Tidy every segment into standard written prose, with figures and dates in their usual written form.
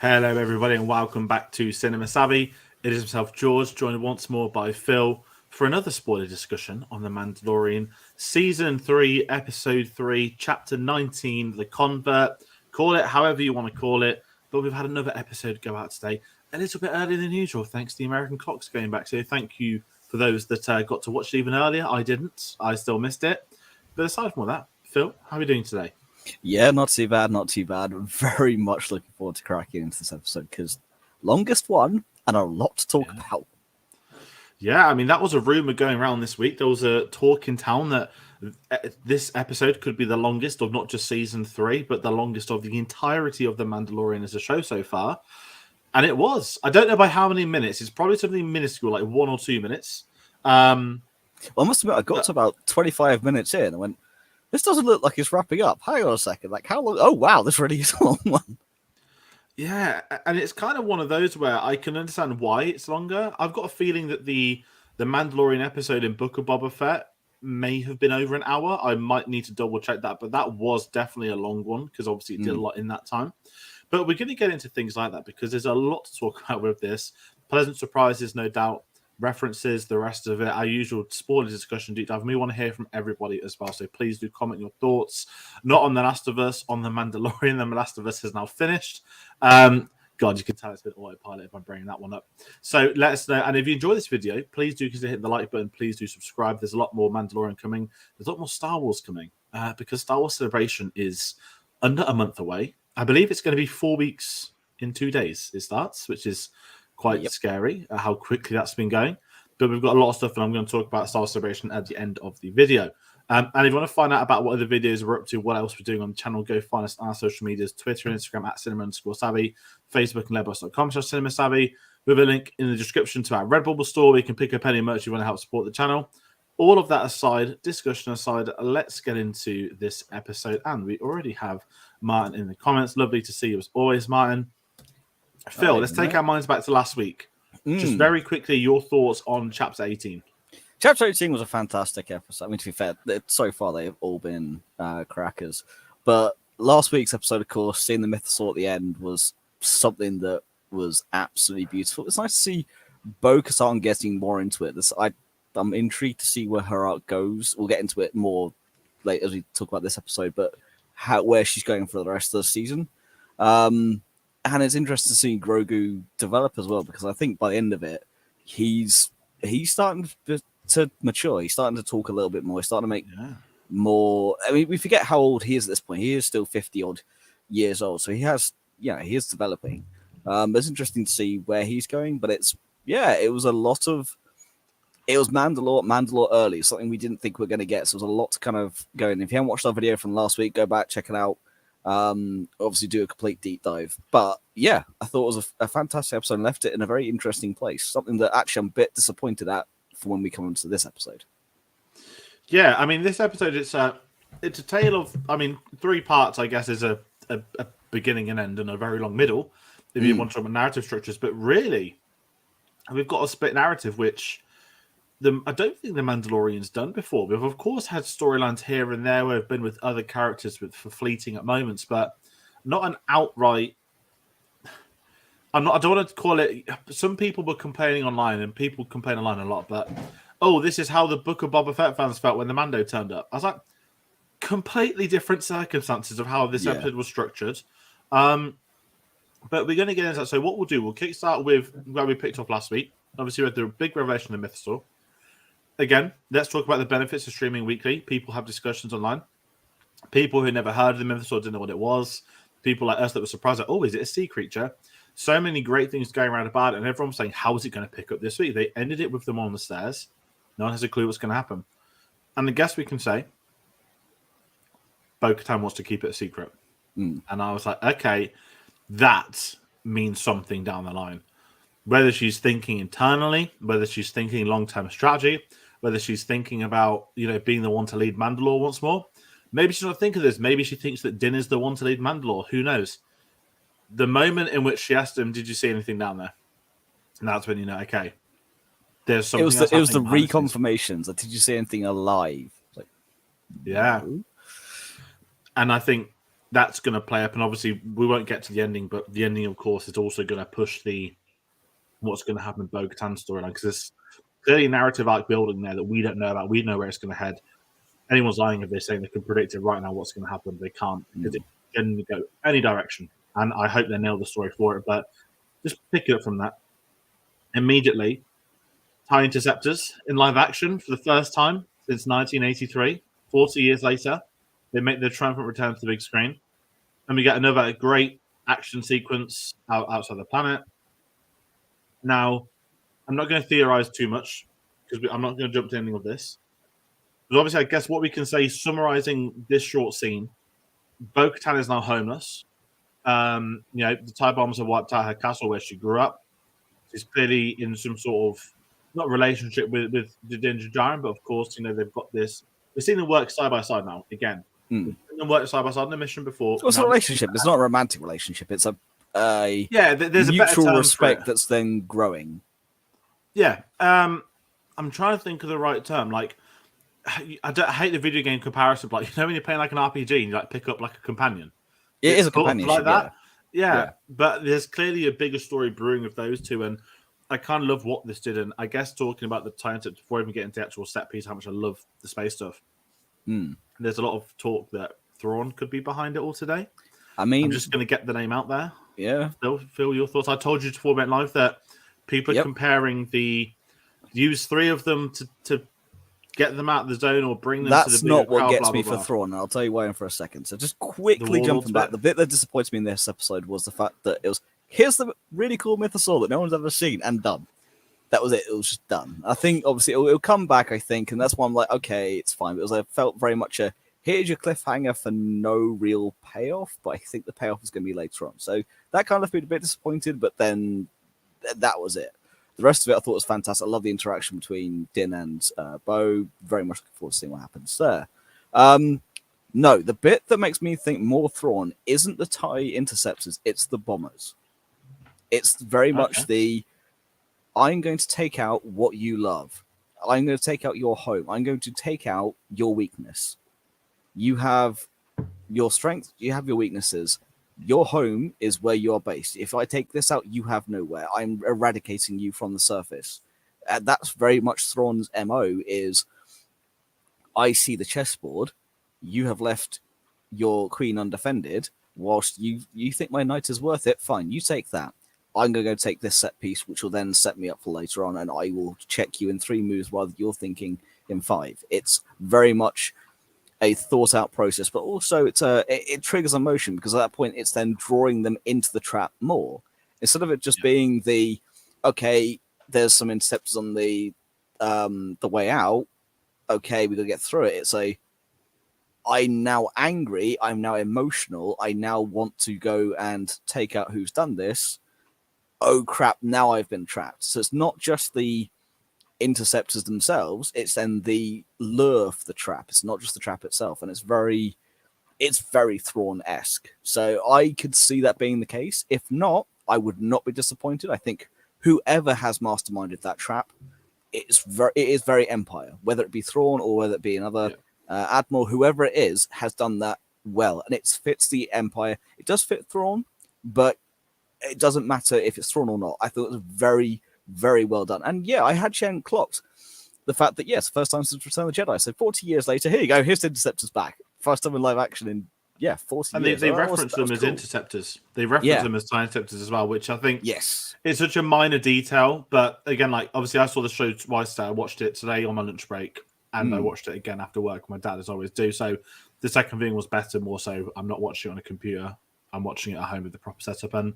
Hello, everybody, and welcome back to Cinema Savvy. It is myself, George, joined once more by Phil for another spoiler discussion on The Mandalorian, Season 3, Episode 3, Chapter 19, The Convert. Call it however you want to call it, but we've had another episode go out today a little bit earlier than usual, thanks to the American clocks going back. So thank you for those that got to watch it even earlier. I didn't. I still missed it. But aside from all that, Phil, how are we doing today? Yeah, not too bad, not too bad. Very much looking forward to cracking into this episode because longest one and a lot to talk about. Yeah, I mean, that was a rumor going around this week. There was a talk in town that this episode could be the longest of not just season 3, but the longest of the entirety of The Mandalorian as a show so far. And it was. I don't know by how many minutes. It's probably something minuscule, like 1 or 2 minutes. Well, I must admit, I got to about 25 minutes in and went, this doesn't look like it's wrapping up. Hang on a second. Like, how long? Oh, wow, this really is a long one. Yeah, and it's kind of one of those where I can understand why it's longer. I've got a feeling that the Mandalorian episode in Book of Boba Fett may have been over an hour. I might need to double check that, but that was definitely a long one because obviously it did a lot in that time. But we're going to get into things like that because there's a lot to talk about with this. Pleasant surprises, no doubt. References, the rest of it, our usual spoiler discussion deep dive. And we want to hear from everybody as well. So please do comment your thoughts. Not on The Last of Us, on The Mandalorian. The Last of Us has now finished. God, you can tell it's been autopilot if I'm bringing that one up. So let us know. And if you enjoy this video, please do consider hitting the like button. Please do subscribe. There's a lot more Mandalorian coming. There's a lot more Star Wars coming because Star Wars Celebration is under a month away. I believe it's going to be 4 weeks in 2 days it starts, which is quite scary how quickly that's been going. But we've got a lot of stuff, and I'm going to talk about Star Wars Celebration at the end of the video. And if you want to find out about what other videos we're up to, what else we're doing on the channel, go find us on our social medias, Twitter and Instagram at cinema_savvy, Facebook and letterboxd.com/cinemasavvy, with a link in the description to our Redbubble store where you can pick up any merch you want to help support the channel. All of that aside, discussion aside, let's get into this episode. And we already have Martin in the comments. Lovely to see you as always, Martin. Phil, let's take our minds back to last week. Just very quickly, your thoughts on Chapter 18. Chapter 18 was a fantastic episode. I mean, to be fair, so far they've all been crackers. But last week's episode, of course, seeing the mythosaur at the end was something that was absolutely beautiful. It's nice to see Bo-Katan getting more into it. I'm intrigued to see where her arc goes. We'll get into it more later as we talk about this episode, but where she's going for the rest of the season. And it's interesting to see Grogu develop as well, because I think by the end of it, he's starting to mature. He's starting to talk a little bit more. He's starting to make more. I mean, we forget how old he is at this point. He is still 50-odd years old. So he is developing. It's interesting to see where he's going, but it was Mandalore early, something we didn't think we were going to get. So there's a lot to kind of go in. If you haven't watched our video from last week, go back, check it out. Obviously do a complete deep dive, but yeah, I thought it was a fantastic episode and left it in a very interesting place, something that actually I'm a bit disappointed at for when we come into this episode. Yeah, I mean, this episode, it's a tale of, 3 parts, I guess, is a beginning and end and a very long middle, if you want to talk about narrative structures, but really, we've got a split narrative, which I don't think The Mandalorian's done before. We've, of course, had storylines here and there where we've been with other characters for fleeting at moments, but not an outright... I don't want to call it... Some people were complaining online, and people complain online a lot, but, this is how the Book of Boba Fett fans felt when the Mando turned up. I was like, completely different circumstances of how this episode was structured. But we're going to get into that. So what we'll do, we'll kickstart with where we picked up last week. Obviously, we had the big revelation of the Mythosaur. Again, let's talk about the benefits of streaming weekly. People have discussions online. People who never heard of the Mythosaur didn't know what it was. People like us that were surprised, is it a sea creature? So many great things going around about it, and everyone's saying, how is it going to pick up this week? They ended it with them on the stairs. No one has a clue what's going to happen. And I guess we can say, Bo-Katan wants to keep it a secret. And I was like, okay, that means something down the line. Whether she's thinking internally, whether she's thinking long-term strategy, whether she's thinking about, being the one to lead Mandalore once more. Maybe she's not thinking this. Maybe she thinks that Din is the one to lead Mandalore. Who knows? The moment in which she asked him, did you see anything down there? And that's when you know, okay, there's something. It was the reconfirmations. Did you see anything alive? Yeah. No. And I think that's going to play up, and obviously we won't get to the ending, but the ending, of course, is also going to push what's going to happen in Bo-Katan's storyline, because there's clearly a narrative arc building there that we don't know about. We know where it's going to head. Anyone's lying if they're saying they can predict it right now what's going to happen. They can't, because it can go any direction, and I hope they nail the story for it. But just pick it up from that. Immediately, TIE Interceptors in live action for the first time since 1983. 40 years later, they make their triumphant return to the big screen. And we get another great action sequence outside the planet. Now, I'm not going to theorize too much, because I'm not going to jump to anything of this. But obviously, I guess what we can say, summarizing this short scene, Bo-Katan is now homeless. The TIE bombers have wiped out her castle where she grew up. She's clearly in some sort of, not relationship with Din Djarin, but of course, they've got this. We've seen them work side by side now, again. We've seen them work side by side in the mission before. It's a relationship. It's not a romantic relationship. It's a there's mutual a better respect that's then growing. Yeah. I'm trying to think of the right term. Like, I hate the video game comparison, but when you're playing like an RPG and you pick up like a companion. It is a companionship, like that. Yeah. But there's clearly a bigger story brewing of those two, and I kind of love what this did. And I guess talking about the time before even getting to the actual set piece, how much I love the space stuff. There's a lot of talk that Thrawn could be behind it all today. I mean, I'm just going to get the name out there. Yeah. Phill, your thoughts? I told you before we went live that people are comparing use 3 of them to get them out of the zone or bring them to the bigger not what crowd, gets blah, me blah, for blah. Thrawn, and I'll tell you why in for a second. So just quickly jumping back, the bit that disappoints me in this episode was the fact that it was, here's the really cool mythosaur that no one's ever seen, and done. That was it. It was just done. I think, obviously, it'll come back, I think, and that's why I'm like, okay, it's fine. Because I felt very much here's your cliffhanger for no real payoff, but I think the payoff is going to be later on. So that kind of made a bit disappointed, but then that was it. The rest of it I thought was fantastic. I love the interaction between Din and Bo. Very much looking forward to seeing what happens there. No, the bit that makes me think more Thrawn isn't the TIE Interceptors, it's the bombers. It's very much I'm going to take out what you love. I'm going to take out your home. I'm going to take out your weakness. You have your strength, you have your weaknesses. Your home is where you're based. If I take this out, you have nowhere. I'm eradicating you from the surface. That's very much Thrawn's MO is, I see the chessboard. You have left your queen undefended. Whilst you think my knight is worth it, fine, you take that. I'm going to go take this set piece, which will then set me up for later on, and I will check you in 3 moves rather than you're thinking in 5. It's very much a thought-out process, but also it triggers emotion, because at that point it's then drawing them into the trap more. Instead of it just being okay, there's some interceptors on the way out, okay, we got to get through it. It's I'm now angry, I'm now emotional, I now want to go and take out who's done this. Oh crap, now I've been trapped. So it's not just the interceptors themselves, it's then the lure for the trap. It's not just the trap itself, and it's very Thrawn-esque. So I could see that being the case. If not, I would not be disappointed. I think whoever has masterminded that trap, it is very Empire, whether it be Thrawn or whether it be another admiral, whoever it is has done that well, and it fits the Empire. It does fit Thrawn, but it doesn't matter if it's Thrawn or not. I thought it was very, very well done. And yeah, I had Shen clocked the fact that, yes, first time since Return of the Jedi. So 40 years later, here you go. Here's the Interceptors back. First time in live action in, 40 and years. They reference them as cool. Interceptors. They reference them as TIE Interceptors as well, which I think is such a minor detail. But again, obviously I saw the show twice. I watched it today on my lunch break, and I watched it again after work. My dad, as always do. So the second viewing was better, more so I'm not watching it on a computer. I'm watching it at home with the proper setup. And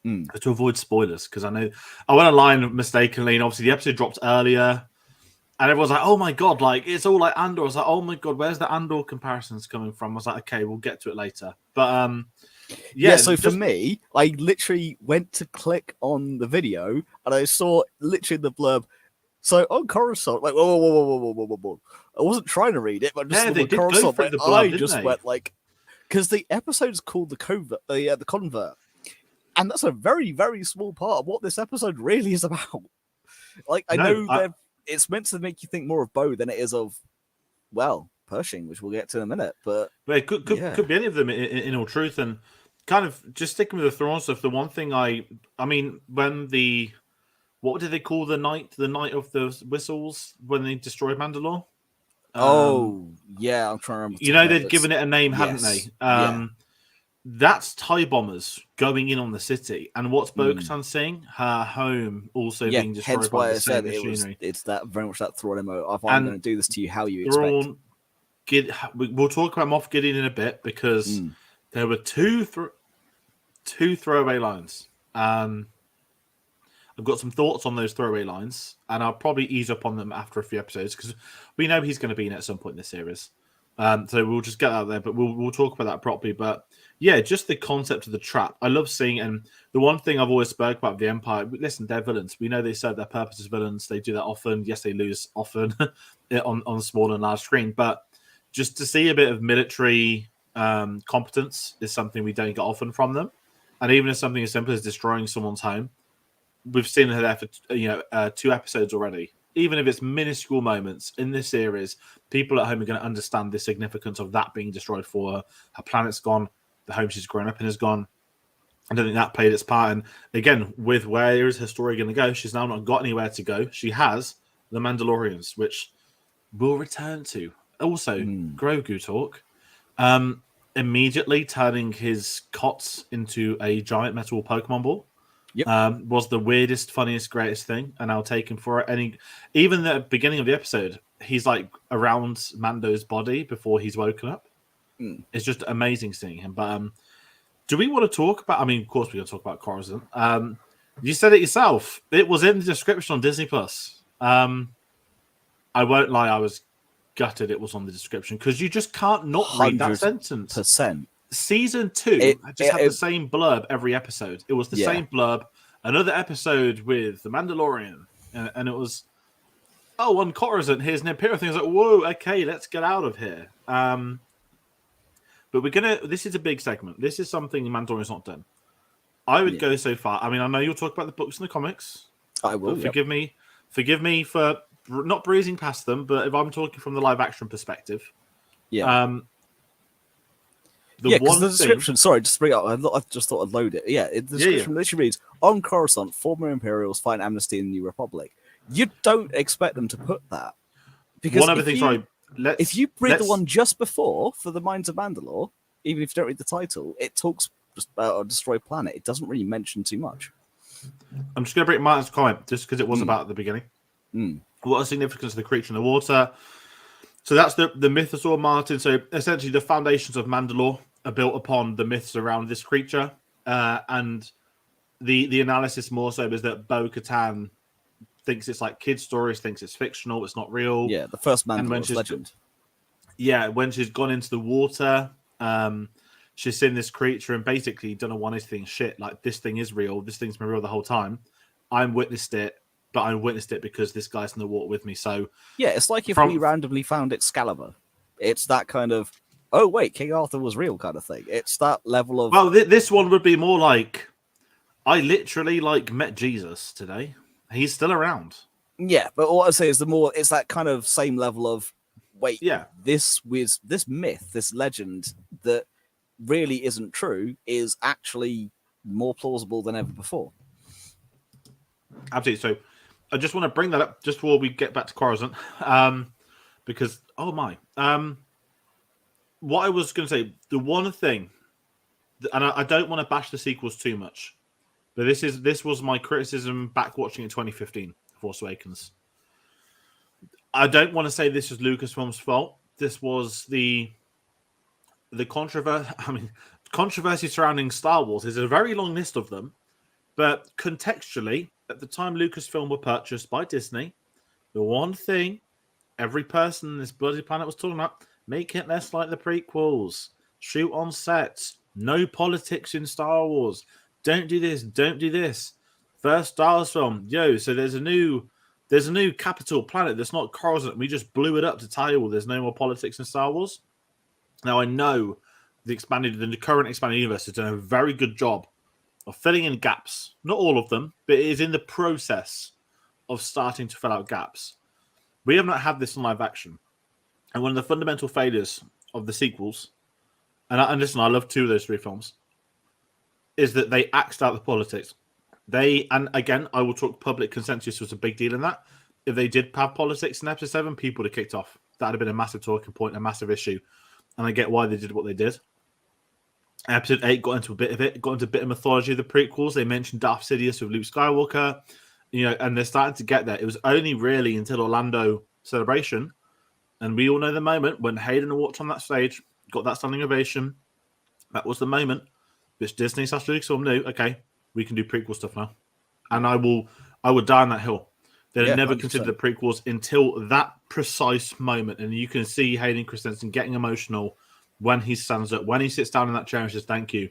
to avoid spoilers, because I know I went online mistakenly, and obviously the episode dropped earlier, and everyone's like, "Oh my god, it's all like Andor." I was like, "Oh my god, where's the Andor comparisons coming from?" I was like, "Okay, we'll get to it later." But so for me, I literally went to click on the video, and I saw literally the blurb. So on Coruscant, like whoa. I wasn't trying to read it, but just saw the Coruscant. I just went because the episode is called the Convert. And that's a very, very small part of what this episode really is about. I know that it's meant to make you think more of Bo than it is of, Pershing, which we'll get to in a minute. But it could be any of them in all truth. And kind of just sticking with the Thrawn stuff, the one thing I mean, when what did they call the night of the whistles when they destroyed Mandalore? I'm trying to remember. They'd given it a name, hadn't they? That's TIE bombers going in on the city. And what's Bo-Katan saying? Her home also being destroyed hence by why the I same said machinery. It's that very much that Thrawn MO. If I'm going to do this to you, how you Thrawn, expect. We'll talk about Moff Gideon in a bit because there were two throwaway lines. I've got some thoughts on those throwaway lines, and I'll probably ease up on them after a few episodes because we know he's going to be in at some point in this series. So we'll just get out there, but we'll talk about that properly. But yeah, just the concept of the trap. I love seeing it. And the one thing I've always spoke about the Empire, listen, they're villains. We know they serve their purpose as villains. They do that often. Yes, they lose often on small and large screen. But just to see a bit of military competence is something we don't get often from them. And even as something as simple as destroying someone's home, we've seen her there for 2 episodes already. Even if it's minuscule moments in this series, people at home are going to understand the significance of that being destroyed for her. Her planet's gone. The home she's grown up in is gone. I don't think that played its part. And again, with where is her story going to go, she's now not got anywhere to go. She has the Mandalorians, which we'll return to. Also, Grogu talk. Immediately turning his cots into a giant metal Pokemon ball. Yep. Was the weirdest, funniest, greatest thing, and I'll take him for it. And even the beginning of the episode, he's like around Mando's body before he's woken up. It's just amazing seeing him. But do we want to talk about? I mean, of course, we're going to talk about Coruscant. You said it yourself. It was in the description on Disney Plus. I won't lie, I was gutted it was on the description because you just can't not read that sentence. Season 2 had the same blurb every episode. It was the same blurb. Another episode with the Mandalorian, and it was on Coruscant. Here's an Imperial thing. I was like, whoa, okay, let's get out of here. But this is a big segment. This is something Mandalorian's not done. I would go so far. I mean, I know you'll talk about the books and the comics. I will. Forgive me for not breezing past them. But if I'm talking from the live action perspective, because the description. Sorry, just bring it up. I just thought I'd load it. Yeah, the description literally reads: "On Coruscant, former Imperials fight amnesty in the New Republic." You don't expect them to put that because one other thing. Sorry, if you read the one just before for the Mines of Mandalore, even if you don't read the title, it talks just about a destroyed planet. It doesn't really mention too much. I'm just going to bring Martin's comment just because it was about at the beginning. What a significance of the creature in the water. So that's the mythosaur, Martin. So essentially, the foundations of Mandalore are built upon the myths around this creature, and the analysis more so is that Bo-Katan thinks it's like kid stories, thinks it's fictional, it's not real. Yeah, the first Mandalorian legend. Yeah, when she's gone into the water, she's seen this creature and basically done a 180 thing. Shit, like this thing is real. This thing's been real the whole time. I'm witnessed it, but I witnessed it because this guy's in the water with me. So yeah, it's like if we randomly found Excalibur. It's that kind of oh wait, King Arthur was real kind of thing. It's that level of this one would be more like I literally met Jesus today. He's still around. Yeah, but what I say is it's that kind of same level of this myth, this legend that really isn't true is actually more plausible than ever before. Absolutely. So I just want to bring that up just before we get back to Coruscant, because what I was going to say, the one thing, and I don't want to bash the sequels too much, but this was my criticism back watching in 2015, Force Awakens. I don't want to say this was Lucasfilm's fault. This was the controversy. I mean, controversy surrounding Star Wars is a very long list of them, but contextually, at the time Lucasfilm were purchased by Disney, the one thing every person on this bloody planet was talking about: make it less like the prequels, shoot on sets, no politics in Star Wars. Don't do this. Don't do this. First Star Wars film. So there's a new capital planet that's not Coruscant. We just blew it up to tell you all there's no more politics in Star Wars. Now I know the current expanded universe has done a very good job of filling in gaps. Not all of them, but it is in the process of starting to fill out gaps. We have not had this in live action. And one of the fundamental failures of the sequels, and listen, I love 2 of those 3 films, is that they axed out the politics. And again, I will talk public consensus was a big deal in that. If they did have politics in episode 7, people would have kicked off. That would have been a massive talking point, a massive issue. And I get why they did what they did. Episode 8 got into a bit of it, got into a bit of mythology of the prequels. They mentioned Darth Sidious with Luke Skywalker, and they're starting to get there. It was only really until Orlando Celebration, and we all know the moment when Hayden walked on that stage, got that standing ovation. That was the moment which Disney / Lucasfilm knew, okay, we can do prequel stuff now. And I would die on that hill. They never 100%. considered the prequels until that precise moment. And you can see Hayden Christensen getting emotional when he stands up, when he sits down in that chair and says, thank you.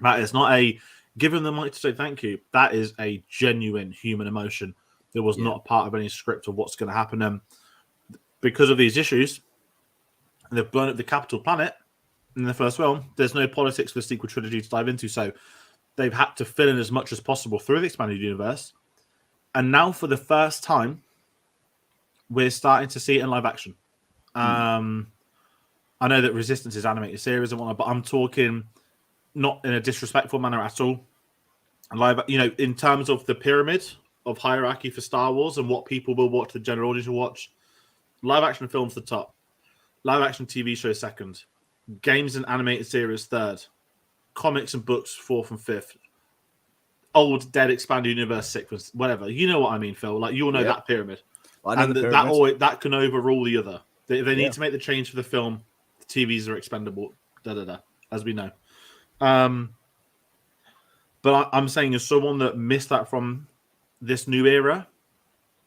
That is not a give him the mic to say thank you. That is a genuine human emotion. It was not a part of any script of what's going to happen. And because of these issues, they've blown up the capital planet in the first film. There's no politics for the sequel trilogy to dive into. So they've had to fill in as much as possible through the expanded universe. And now for the first time, we're starting to see it in live action. I know that Resistance is animated series and whatnot, but I'm talking not in a disrespectful manner at all. Live, in terms of the pyramid of hierarchy for Star Wars and what people will watch, the general audience will watch, live action films the top, live action TV shows second, games and animated series third, comics and books fourth and fifth, old dead expanded universe sixth, whatever. You know what I mean, Phil? Like, you'll know that pyramid. I know and the pyramid. that can overrule the other. If they need to make the change for the film, the TVs are expendable, as we know. But I'm saying, as someone that missed that from this new era,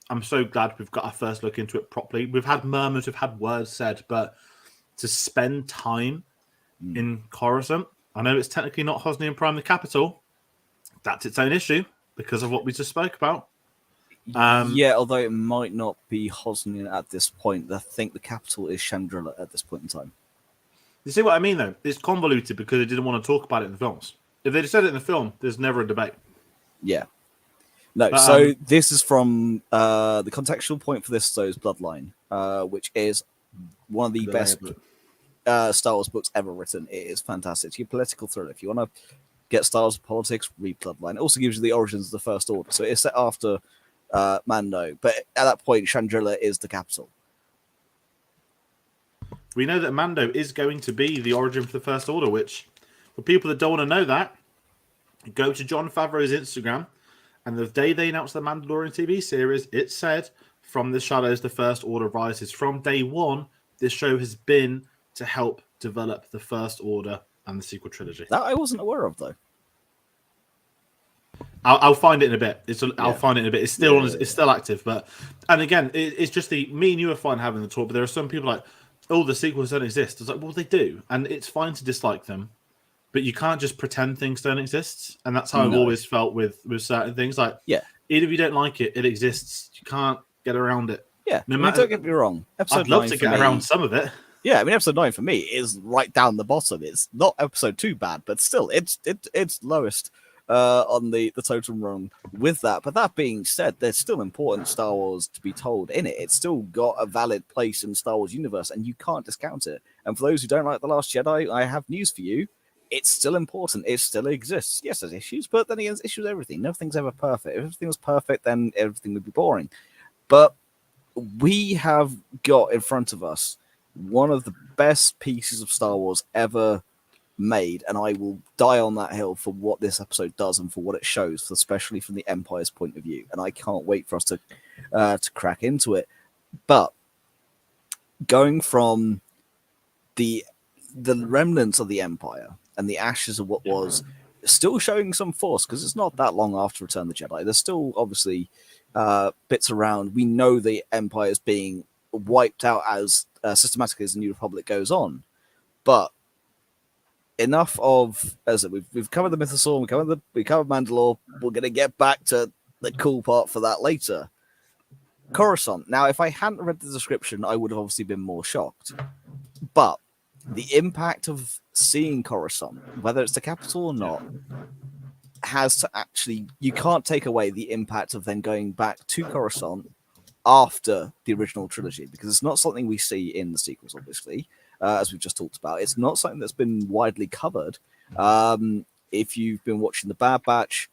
I'm so glad we've got our first look into it properly. We've had murmurs, we've had words said, but to spend time in Coruscant, I know it's technically not Hosnian Prime, the capital. That's its own issue because of what we just spoke about. Although it might not be Hosnian at this point. I think the capital is Chandrila at this point in time. You see what I mean, though? It's convoluted because they didn't want to talk about it in the films. If they'd said it in the film, there's never a debate. Yeah. No, so this is from the contextual point for this, is Bloodline, which is one of the best Star Wars books ever written. It is fantastic. It's a political thriller. If you want to get Star Wars politics, read Bloodline. It also gives you the origins of the First Order. So it's set after Mando, but at that point, Chandrila is the capital. We know that Mando is going to be the origin for the First Order, which, for people that don't want to know that, go to Jon Favreau's Instagram, and the day they announced the Mandalorian TV series, it said, from the shadows, the First Order rises. From day one, this show has been to help develop the First Order and the sequel trilogy. That I wasn't aware of, though. I'll find it in a bit. I'll find it in a bit. It's still it's still active, and again, it's just me and you are fine having the talk, but there are some people like, oh, the sequels don't exist. It's like, well, they do, and it's fine to dislike them, but you can't just pretend things don't exist. And that's how I've always felt with certain things. Like, even if you don't like it, it exists. You can't get around it. Yeah, don't get me wrong. I'd love to get around some of it. Yeah, I mean, episode 9 for me is right down the bottom. It's not episode 2 bad, but still, it's lowest on the totem rung with that. But that being said, there's still important Star Wars to be told in it. It's still got a valid place in the Star Wars universe, and you can't discount it. And for those who don't like The Last Jedi, I have news for you. It's still important. It still exists. Yes, there's issues, but then again, there's issues with everything. Nothing's ever perfect. If everything was perfect, then everything would be boring. But we have got in front of us one of the best pieces of Star Wars ever made, and I will die on that hill for what this episode does and for what it shows, especially from the Empire's point of view. And I can't wait for us to crack into it. But going from the remnants of the Empire and the ashes of what was, still showing some force, because it's not that long after Return of the Jedi. There's still obviously bits around. We know the Empire is being wiped out as systematically as the New Republic goes on, but enough of, as we've covered the Mythosaur, we covered Mandalore. We're going to get back to the cool part for that later. Coruscant. Now, if I hadn't read the description, I would have obviously been more shocked. But the impact of seeing Coruscant, whether it's the capital or not, has to actually, you can't take away the impact of then going back to Coruscant after the original trilogy, because it's not something we see in the sequels, obviously, as we've just talked about. It's not something that's been widely covered. If you've been watching The Bad Batch,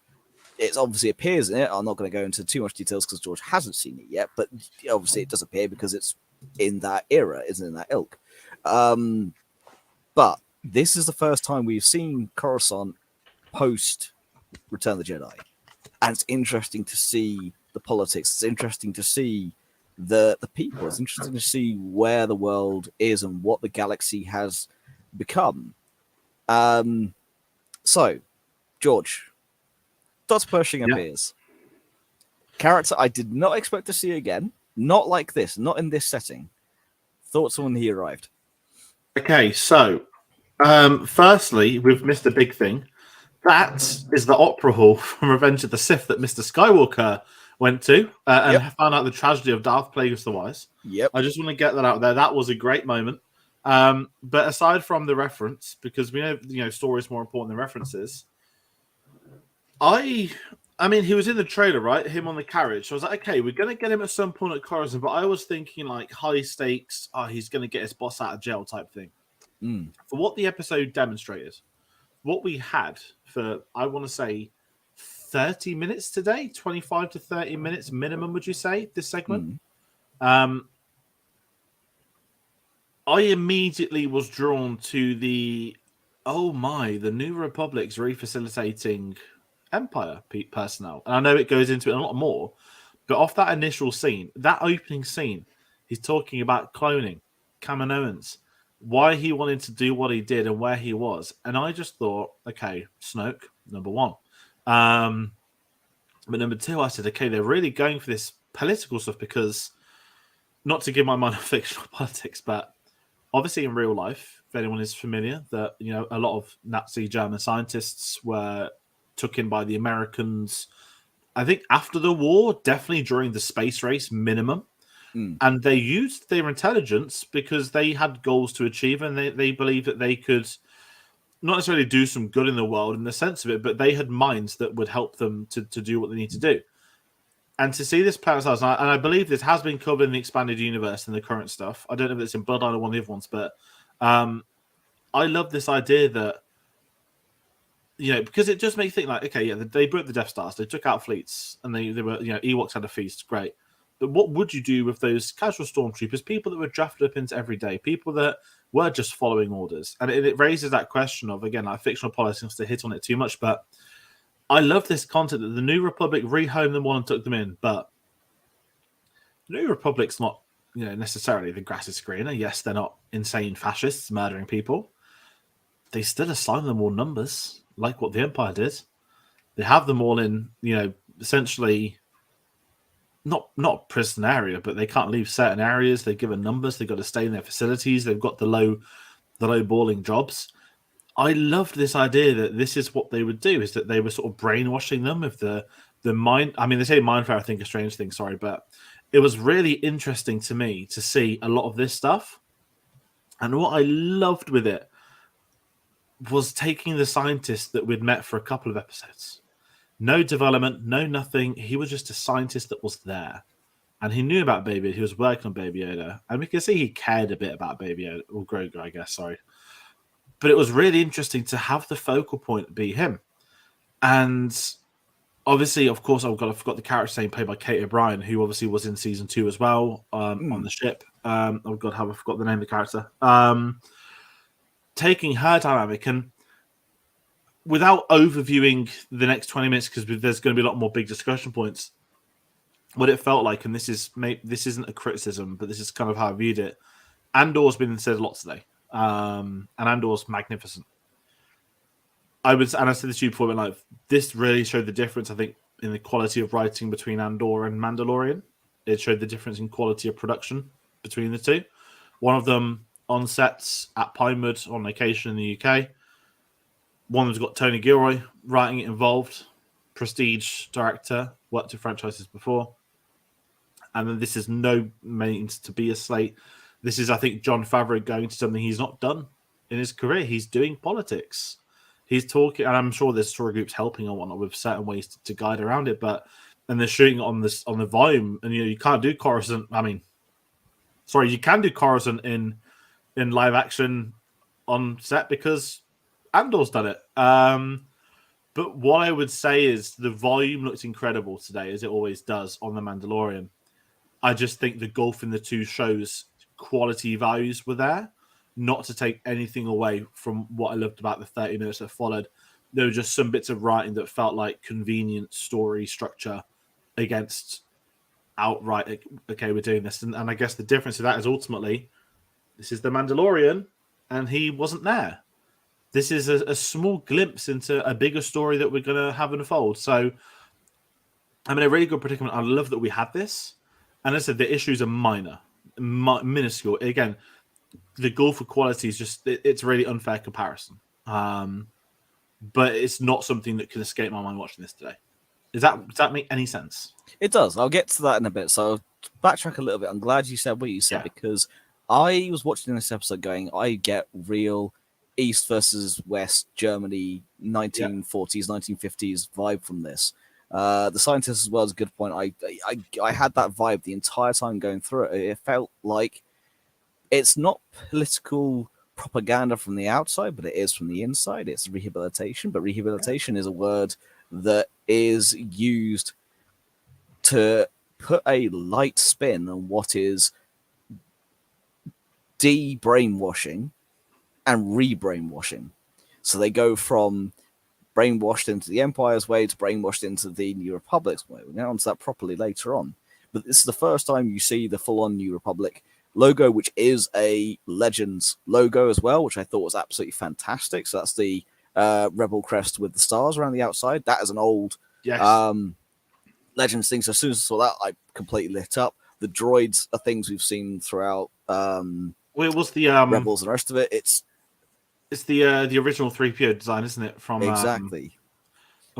it obviously appears in it. I'm not going to go into too much details because George hasn't seen it yet, but obviously it does appear because it's in that era, isn't in that ilk. But this is the first time we've seen Coruscant post Return of the Jedi, and it's interesting to see the politics. It's interesting to see the people. It's interesting to see where the world is and what the galaxy has become. So, George, Dr. Pershing appears. Character I did not expect to see again. Not like this. Not in this setting. Thoughts on when he arrived? Okay, so firstly, we've missed a big thing. That is the opera hall from Revenge of the Sith that Mr. Skywalker went to and found out the tragedy of Darth Plagueis the Wise. Yep. I just want to get that out there. That was a great moment. But aside from the reference, because we know story is more important than references, I mean, he was in the trailer, right? Him on the carriage. So I was like, okay, we're going to get him at some point at Coruscant, but I was thinking like high stakes, he's going to get his boss out of jail type thing. For what the episode demonstrated, what we had for, I want to say, 30 minutes today, 25 to 30 minutes minimum, would you say, this segment? I immediately was drawn to the New Republic's refacilitating Empire personnel. And I know it goes into it a lot more, but off that initial scene, that opening scene, he's talking about cloning, Kaminoans, why he wanted to do what he did and where he was. And I just thought, okay, Snoke, number one. But number two, I said, okay, they're really going for this political stuff because, not to give my mind on fictional politics, but obviously in real life, if anyone is familiar, that a lot of Nazi German scientists were took in by the Americans, I think after the war, definitely during the space race minimum. And they used their intelligence because they had goals to achieve, and they believed that they could not necessarily do some good in the world in the sense of it, but they had minds that would help them to do what they need to do. And to see this play out, and I believe this has been covered in the expanded universe and the current stuff. I don't know if it's in Bloodline or one of the other ones, but I love this idea that, because it just makes you think like, okay, they broke the Death Stars, they took out fleets, and they were, Ewoks had a feast, great. But what would you do with those casual stormtroopers, people that were drafted up into every day, people that were just following orders? And it raises that question of, again, like fictional politics to hit on it too much, but I love this concept that the New Republic rehomed them all and took them in, but the New Republic's not, necessarily the grass is greener. Yes, they're not insane fascists murdering people. They still assign them all numbers, like what the Empire did. They have them all in, essentially not prison area, but they can't leave certain areas. They're given numbers. They've got to stay in their facilities. They've got the low balling jobs. I loved this idea that this is what they would do, is that they were sort of brainwashing them with the mind. I mean, they say mind flayer, I think a strange thing, sorry, but it was really interesting to me to see a lot of this stuff. And what I loved with it was taking the scientist that we'd met for a couple of episodes. No development, no nothing. He was just a scientist that was there. And he knew about Baby Yoda. He was working on Baby Yoda. And we can see he cared a bit about Baby Yoda, or Grogu, I guess, sorry. But it was really interesting to have the focal point be him. And obviously, of course, I forgot the character name played by Kate O'Brien, who obviously was in season 2 as well, on the ship. I forgot the name of the character. Taking her dynamic and without overviewing the next 20 minutes, because there's going to be a lot more big discussion points, what it felt like, and this isn't a criticism, but this is kind of how I viewed it. Andor's been said a lot today, and Andor's magnificent. I said this to you before, but like this really showed the difference, I think, in the quality of writing between Andor and Mandalorian. It showed the difference in quality of production between the two. One of them on sets at Pinewood on location in the UK. One has got Tony Gilroy writing it involved, prestige director, worked in franchises before. And then this is no means to be a slate. This is, I think, Jon Favreau going to something he's not done in his career. He's doing politics. He's talking, and I'm sure there's story groups helping and whatnot with certain ways to guide around it. But and they're shooting it on the volume, and you can't do Coruscant. I mean, sorry, you can do Coruscant in live action on set because Andor's done it. But what I would say is the volume looks incredible today, as it always does on The Mandalorian. I just think the gulf in the two shows' quality values were there, not to take anything away from what I loved about the 30 minutes that followed. There were just some bits of writing that felt like convenient story structure against outright, okay, we're doing this. And I guess the difference of that is ultimately, this is The Mandalorian, and he wasn't there. This is a small glimpse into a bigger story that we're going to have unfold. So I'm in a really good predicament. I love that we had this. And as I said, the issues are minuscule. Again, the gulf of quality is just, it's a really unfair comparison. But it's not something that can escape my mind watching this today. Does that make any sense? It does. I'll get to that in a bit. So backtrack a little bit. I'm glad you said what you said, because I was watching this episode going, I get real East versus West Germany 1940s, 1950s vibe from this. The scientist as well is a good point. I had that vibe the entire time going through it. It felt like it's not political propaganda from the outside, but it is from the inside. It's rehabilitation, but rehabilitation is a word that is used to put a light spin on what is de-brainwashing and re-brainwashing. So they go from brainwashed into the Empire's way to brainwashed into the New Republic's way. We'll get onto that properly later on. But this is the first time you see the full-on New Republic logo, which is a Legends logo as well, which I thought was absolutely fantastic. So that's the Rebel crest with the stars around the outside. That is an old Legends thing. So as soon as I saw that, I completely lit up. The droids are things we've seen throughout it was the Rebels and the rest of it. It's the original 3PO design, isn't it? From exactly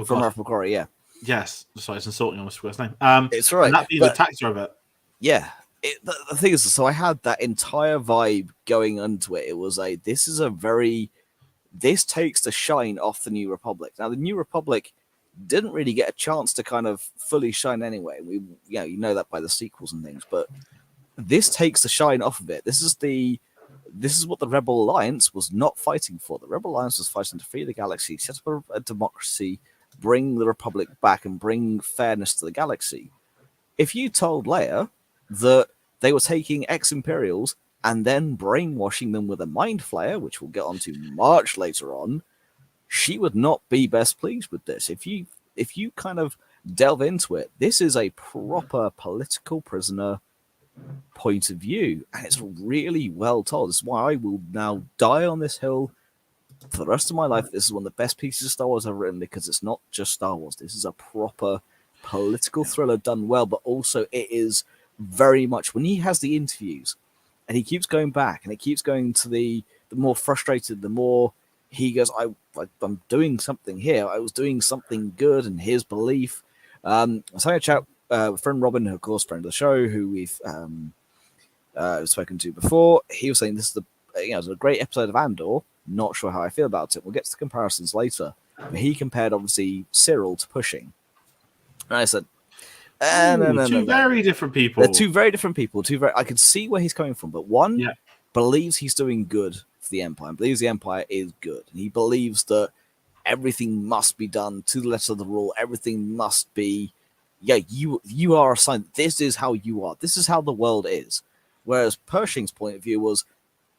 from Ralph McQuarrie, yeah. Yes, sorry, it's insulting on his first name. It's right, and that being the taxer of it. Yeah, the thing is, so I had that entire vibe going into it. It was this takes the shine off the New Republic. Now, the New Republic didn't really get a chance to kind of fully shine anyway. You know that by the sequels and things, but this takes the shine off of it. This is what the Rebel Alliance was not fighting for. The Rebel Alliance was fighting to free the galaxy, set up a democracy, bring the Republic back, and bring fairness to the galaxy. If you told Leia that they were taking ex-Imperials and then brainwashing them with a mind flayer, which we'll get onto much later on, she would not be best pleased with this. If you kind of delve into it, this is a proper political prisoner point of view, and it's really well told. This is why I will now die on this hill for the rest of my life. This is one of the best pieces of Star Wars I've written, because it's not just Star Wars. This is a proper political thriller done well, but also it is very much, when he has the interviews and he keeps going back and it keeps going to the more frustrated, the more he goes, I'm doing something here. I was doing something good, and his belief. I was having a chat with friend Robin, who, of course, friend of the show, who we've spoken to before. He was saying this is it's a great episode of Andor. Not sure how I feel about it. We'll get to the comparisons later. But he compared, obviously, Cyril to Pushing. And I said, no. Two very different people. They're two very different people. I can see where he's coming from, but one believes he's doing good for the Empire, believes the Empire is good. And he believes that everything must be done to the letter of the rule. Everything must be, you are assigned. This is how you are. This is how the world is. Whereas Pershing's point of view was,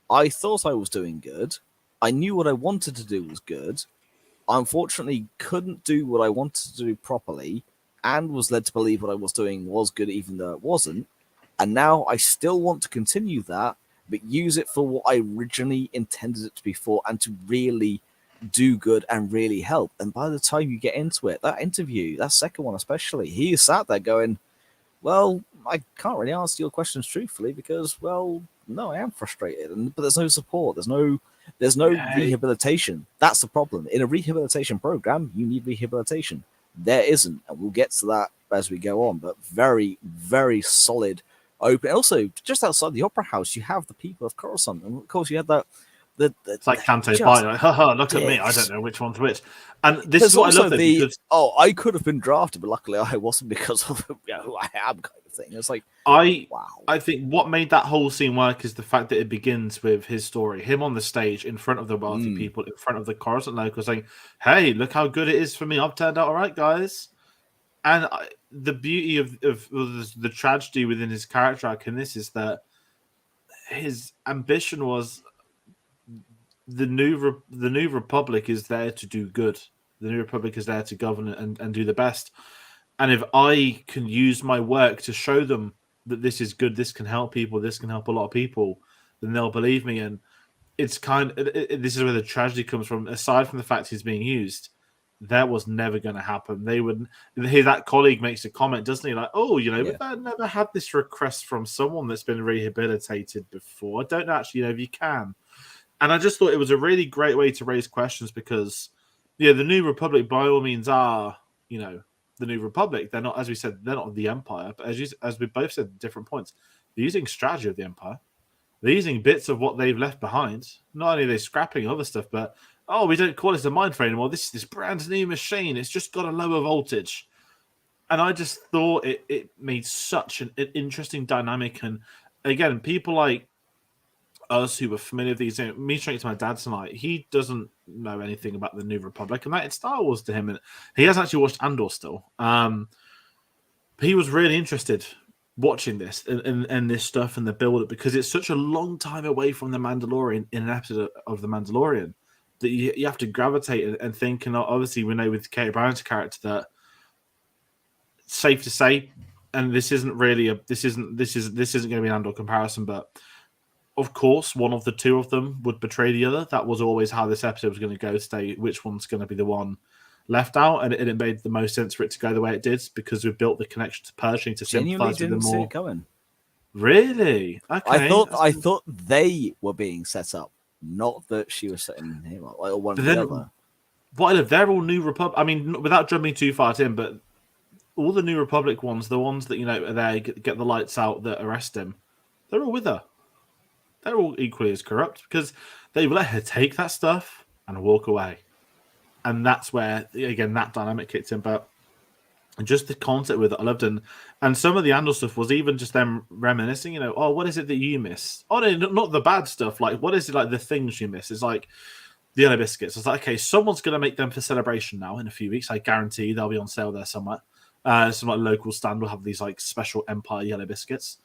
I thought I was doing good. I knew what I wanted to do was good. I unfortunately couldn't do what I wanted to do properly, and was led to believe what I was doing was good, even though it wasn't. And now I still want to continue that, but use it for what I originally intended it to be for, and to really do good and really help. And by the time you get into it, that interview, that second one especially, he sat there going, well, I can't really answer your questions truthfully because, well, no, I am frustrated. But there's no support. There's no rehabilitation. That's the problem. In a rehabilitation program, you need rehabilitation. There isn't, and we'll get to that as we go on. But very, very solid open. Also, just outside the Opera House, you have the people of Coruscant, and of course, you had that It's like Canto Bight, like, haha, look at me, I don't know which one's which. And this There's is what I also love, though, because I could have been drafted, but luckily I wasn't because of who I am kind of thing. It's like, wow. I think what made that whole scene work is the fact that it begins with his story, him on the stage in front of the wealthy people, in front of the Coruscant locals, saying, "Hey, look how good it is for me. I've turned out all right, guys." And the beauty of the tragedy within his character arc in this is that his ambition was the new republic is there to do good. The new republic is there to govern and do the best. And if I can use my work to show them that this is good, this can help people, this can help a lot of people, then they'll believe me. And it's this is where the tragedy comes from. Aside from the fact he's being used, that was never going to happen. They would hear that colleague makes a comment, doesn't he? Like, oh, we've never had this request from someone that's been rehabilitated before. I don't actually know if you can. And I just thought it was a really great way to raise questions because, the New Republic by all means are, the New Republic. They're not, as we said, they're not the Empire. But as we both said at different points, they're using strategy of the Empire. They're using bits of what they've left behind. Not only are they scrapping other stuff, but, we don't call this a mind frame anymore. This is this brand new machine. It's just got a lower voltage. And I just thought it made such an interesting dynamic. And again, people like us who were familiar with these, me showing it to my dad tonight, he doesn't know anything about the New Republic, and that it's Star Wars to him, and he has actually watched Andor still. He was really interested watching this and this stuff and the build-up because it's such a long time away from the Mandalorian in an episode of the Mandalorian that you have to gravitate and think. And obviously, we know with Katie Brown's character that it's safe to say, and this isn't really this isn't going to be an Andor comparison, but of course, one of the two of them would betray the other. That was always how this episode was going to go. Stay, which one's going to be the one left out, and it made the most sense for it to go the way it did because we've built the connection to Pershing to sympathise with them more. See it going. Really? Okay. I thought they were being set up, not that she was setting him up, or one or the other. What? They're all New Republic. I mean, without jumping too far in, but all the New Republic ones, the ones that are there, get the lights out that arrest him, they're all with her. They're all equally as corrupt because they let her take that stuff and walk away. And that's where, again, that dynamic kicked in. But just the concept with it, I loved it. And some of the Andor stuff was even just them reminiscing, what is it that you miss? Oh, no, not the bad stuff. Like, what is it, like, the things you miss? It's like the yellow biscuits. It's like, okay, someone's going to make them for celebration now in a few weeks. I guarantee they'll be on sale there somewhere. Some like local stand will have these like special Empire yellow biscuits.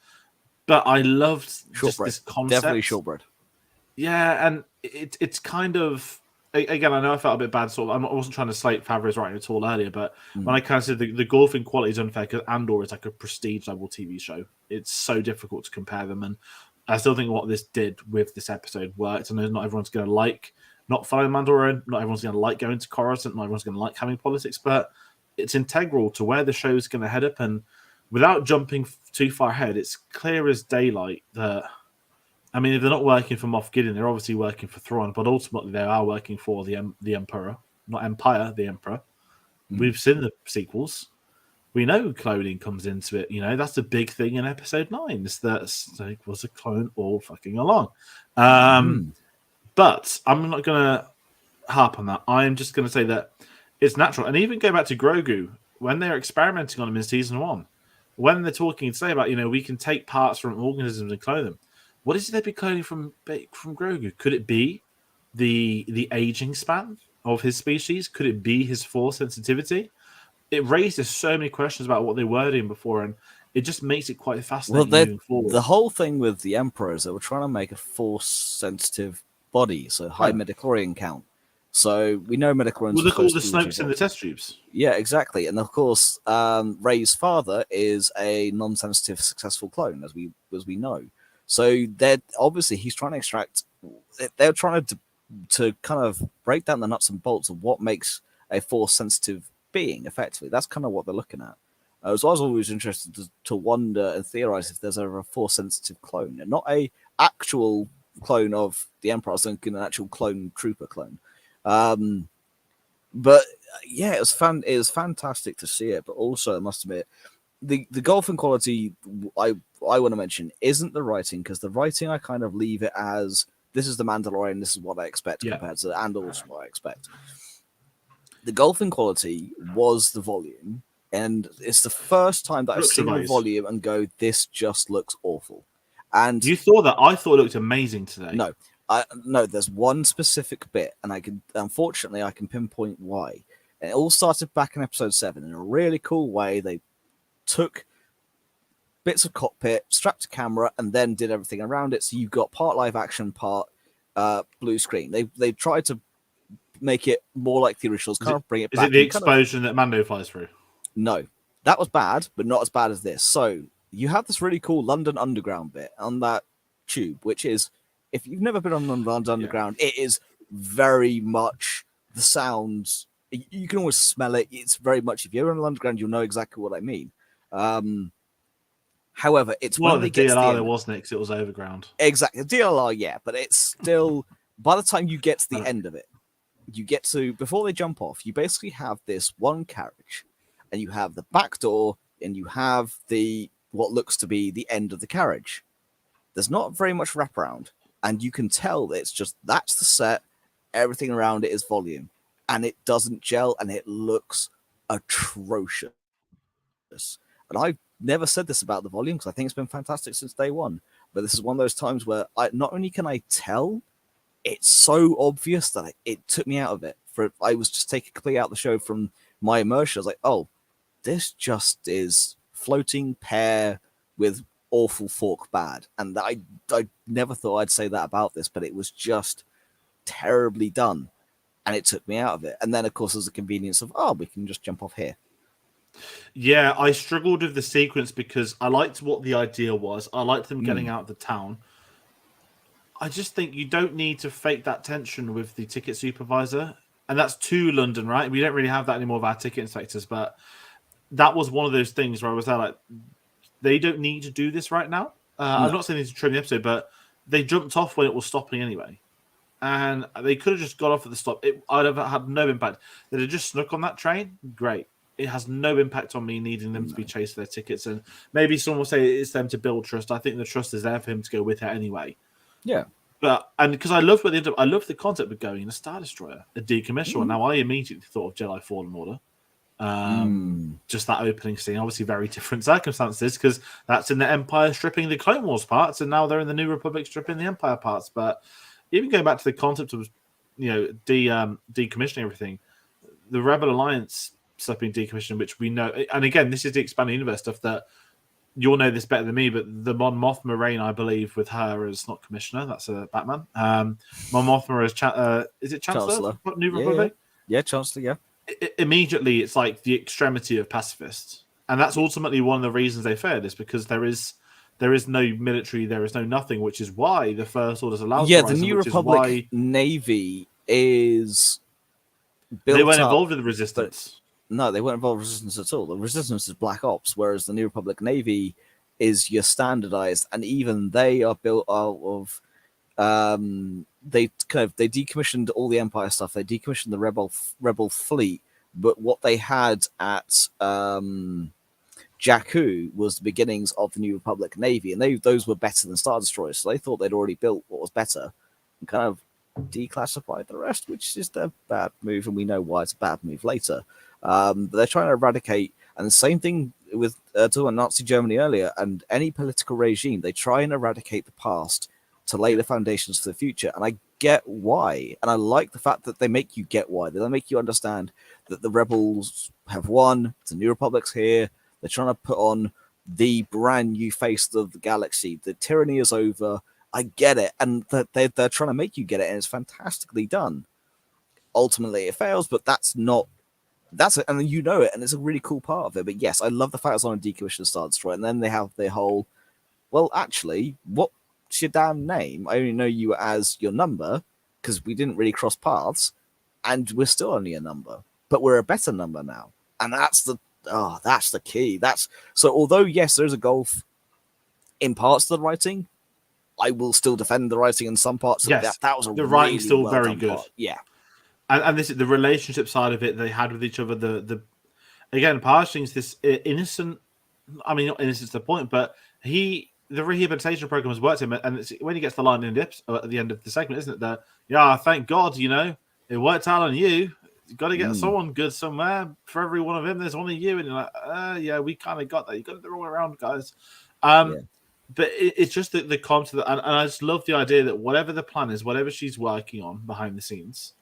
But I loved just this concept. Definitely shortbread. Yeah, and it's kind of, again, I know I felt a bit bad. I wasn't trying to slate Favreau's writing at all earlier, but when I kind of said the golfing quality is unfair because Andor is like a prestige level TV show. It's so difficult to compare them, and I still think what this did with this episode worked. I know not everyone's going to like not following Mandalorian, not everyone's going to like going to Coruscant, not everyone's going to like having politics, but it's integral to where the show is going to head up. And without jumping too far ahead, it's clear as daylight that, I mean, if they're not working for Moth Gideon, they're obviously working for Thrawn, but ultimately they are working for the Emperor, not Empire, the Emperor. We've seen the sequels. We know cloning comes into it. That's the big thing in Episode 9, is that Snake was a clone all fucking along. But I'm not going to harp on that. I'm just going to say that it's natural. And even go back to Grogu, when they're experimenting on him in Season 1, when they're talking today about, we can take parts from organisms and clone them, what is it they'd be cloning from Grogu? Could it be the aging span of his species? Could it be his force sensitivity? It raises so many questions about what they were doing before, and it just makes it quite fascinating moving forward. The whole thing with the Emperor is that we're trying to make a force-sensitive body, so high midichlorian count. So we know midichlorians. Well, look all the Snopes in the test tubes. Yeah, exactly. And of course, Rey's father is a non-sensitive, successful clone, as we know. So they're obviously he's trying to extract. They're trying to kind of break down the nuts and bolts of what makes a force-sensitive being. Effectively, that's kind of what they're looking at. So I was always interested to wonder and theorize if there's a force-sensitive clone, and not a actual clone of the Emperor. I was thinking an actual clone trooper clone. But yeah, it was fun. It was fantastic to see it, but also I must admit, the golfing quality I want to mention isn't the writing, because the writing I kind of leave it as this is the Mandalorian. This is what I expect Yeah. compared to and also what I expect. The golfing quality was the volume, and it's the first time that I've seen the volume and go, this just looks awful. And you thought that? I thought it looked amazing today. No, there's one specific bit, and unfortunately I can pinpoint why. And it all started back in episode 7 in a really cool way. They took bits of cockpit, strapped a camera, and then did everything around it. So you've got part live action, part blue screen. They tried to make it more like the originals, bring it back. Is it the explosion that Mando flies through? No, that was bad, but not as bad as this. So you have this really cool London Underground bit on that tube, which is, if you've never been on London Underground, it is very much the sounds. You can always smell it. It's very much, if you're on Underground, you'll know exactly what I mean. However, it's when the they get DLR there wasn't it, because it was overground. Exactly, DLR, yeah, but it's still, by the time you get to the end of it, you get to, before they jump off, you basically have this one carriage, and you have the back door, and you have what looks to be the end of the carriage. There's not very much wraparound, and you can tell that it's just, that's the set, everything around it is volume, and it doesn't gel, and it looks atrocious. And I've never said this about the volume, because I think it's been fantastic since day one, but this is one of those times where not only can I tell, it's so obvious that it took me out of it. I was just taking completely out the show from my immersion. I was like, oh, this just is floating pear with awful fork bad. And I never thought I'd say that about this, but it was just terribly done. And it took me out of it. And then, of course, there's the convenience of, we can just jump off here. Yeah, I struggled with the sequence because I liked what the idea was. I liked them getting out of the town. I just think you don't need to fake that tension with the ticket supervisor. And that's to London, right? We don't really have that anymore of our ticket inspectors, but that was one of those things where I was there like, they don't need to do this right now. No. I'm not saying they need to trim the episode, but they jumped off when it was stopping anyway. And they could have just got off at the stop. I'd have had no impact. They'd have just snuck on that train. Great. It has no impact on me needing them to be chased for their tickets. And maybe someone will say it's them to build trust. I think the trust is there for him to go with it anyway. Yeah. And because I love I love the concept of going in a Star Destroyer, a decommissioned one. Now, I immediately thought of Jedi Fallen Order. Just that opening scene, obviously very different circumstances, because that's in the Empire stripping the Clone Wars parts, and now they're in the New Republic stripping the Empire parts. But even going back to the concept of, decommissioning everything, the Rebel Alliance stuff being decommissioned, which we know, and again, this is the expanded universe stuff that you'll know this better than me, but the Mon Mothma reign, I believe, with her as not commissioner, that's a Batman. Mon Mothma as is it Chancellor? New Republic? Yeah, Chancellor, yeah. Immediately, it's like the extremity of pacifists. And that's ultimately one of the reasons they failed, is because there is no military, there is no nothing, which is why the First Order's allowed to rise. The New Republic Navy is built They weren't up, involved with the Resistance. No, they weren't involved with Resistance at all. The Resistance is Black Ops, whereas the New Republic Navy is your standardized, and even they are built out of. They decommissioned all the Empire stuff. They decommissioned the Rebel fleet, but what they had at Jakku was the beginnings of the New Republic Navy, and those were better than Star Destroyers. So they thought they'd already built what was better, and kind of declassified the rest, which is a bad move, and we know why it's a bad move later. But they're trying to eradicate, and the same thing with talking about Nazi Germany earlier, and any political regime, they try and eradicate the past to lay the foundations for the future. And I get why, and I like the fact that they make you get why. They make you understand that the rebels have won, the New Republic's here, they're trying to put on the brand new face of the galaxy, the tyranny is over. I get it, and they're trying to make you get it, and it's fantastically done. Ultimately, it fails, but that's it, and you know it, and it's a really cool part of it. But yes, I love the fact it's on a decommissioned Star Destroyer, and then they have their whole, well, actually, what's your damn name? I only know you as your number, because we didn't really cross paths, and we're still only a number, but we're a better number now. And that's the key. So although, yes, there's a gulf in parts of the writing, I will still defend the writing in some parts. Yes, that was the writing's still well very good. Part. Yeah. And this is the relationship side of it they had with each other. The again, Parshing's this innocent. I mean, not innocent to the point, but he the rehabilitation program has worked him, and it's when he gets the line in the at the end of the segment, isn't it? That yeah, thank God, it worked out on you. You got to get someone good somewhere. For every one of him, there's one of you, and you're like, yeah, we kind of got that. You got it the wrong way around, guys. But it's just the concept, and I just love the idea that whatever the plan is, whatever she's working on behind the scenes,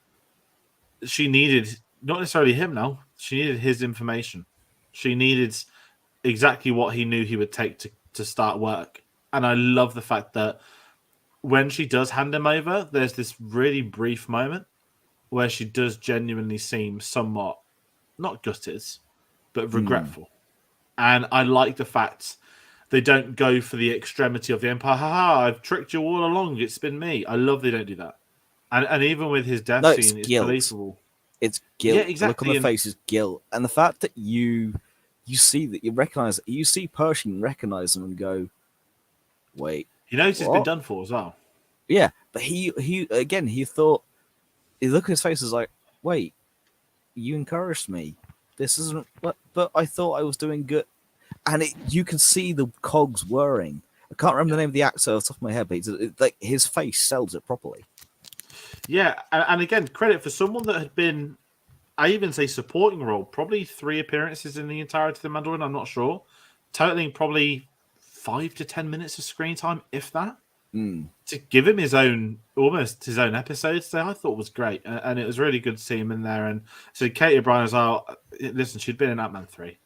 she needed not necessarily him now. She needed his information. She needed exactly what he knew he would take to start work. And I love the fact that when she does hand him over, there's this really brief moment where she does genuinely seem somewhat not gutted, but regretful. And I like the fact they don't go for the extremity of the Empire. Ha, I've tricked you all along. It's been me. I love they don't do that. And even with his death scene, it's believable. It's guilt. Yeah, exactly. The look on the face is guilt. And the fact that you see that, you recognize it, you see Pershing recognize them and go, wait. He knows he's been done for as well. Yeah, but he thought, he looked at his face as like, wait, you encouraged me. This isn't but I thought I was doing good. And you can see the cogs whirring. I can't remember the name of the actor off the top of my head, but like his face sells it properly. Yeah, and again, credit for someone that had been, I even say supporting role, probably 3 appearances in the entirety of the Mandalorian, I'm not sure. Totaling probably 5 to 10 minutes of screen time, if that. To give him almost his own episode, so I thought was great. And it was really good to see him in there. And so Katie O'Brien as well, listen, she'd been in Ant-Man 3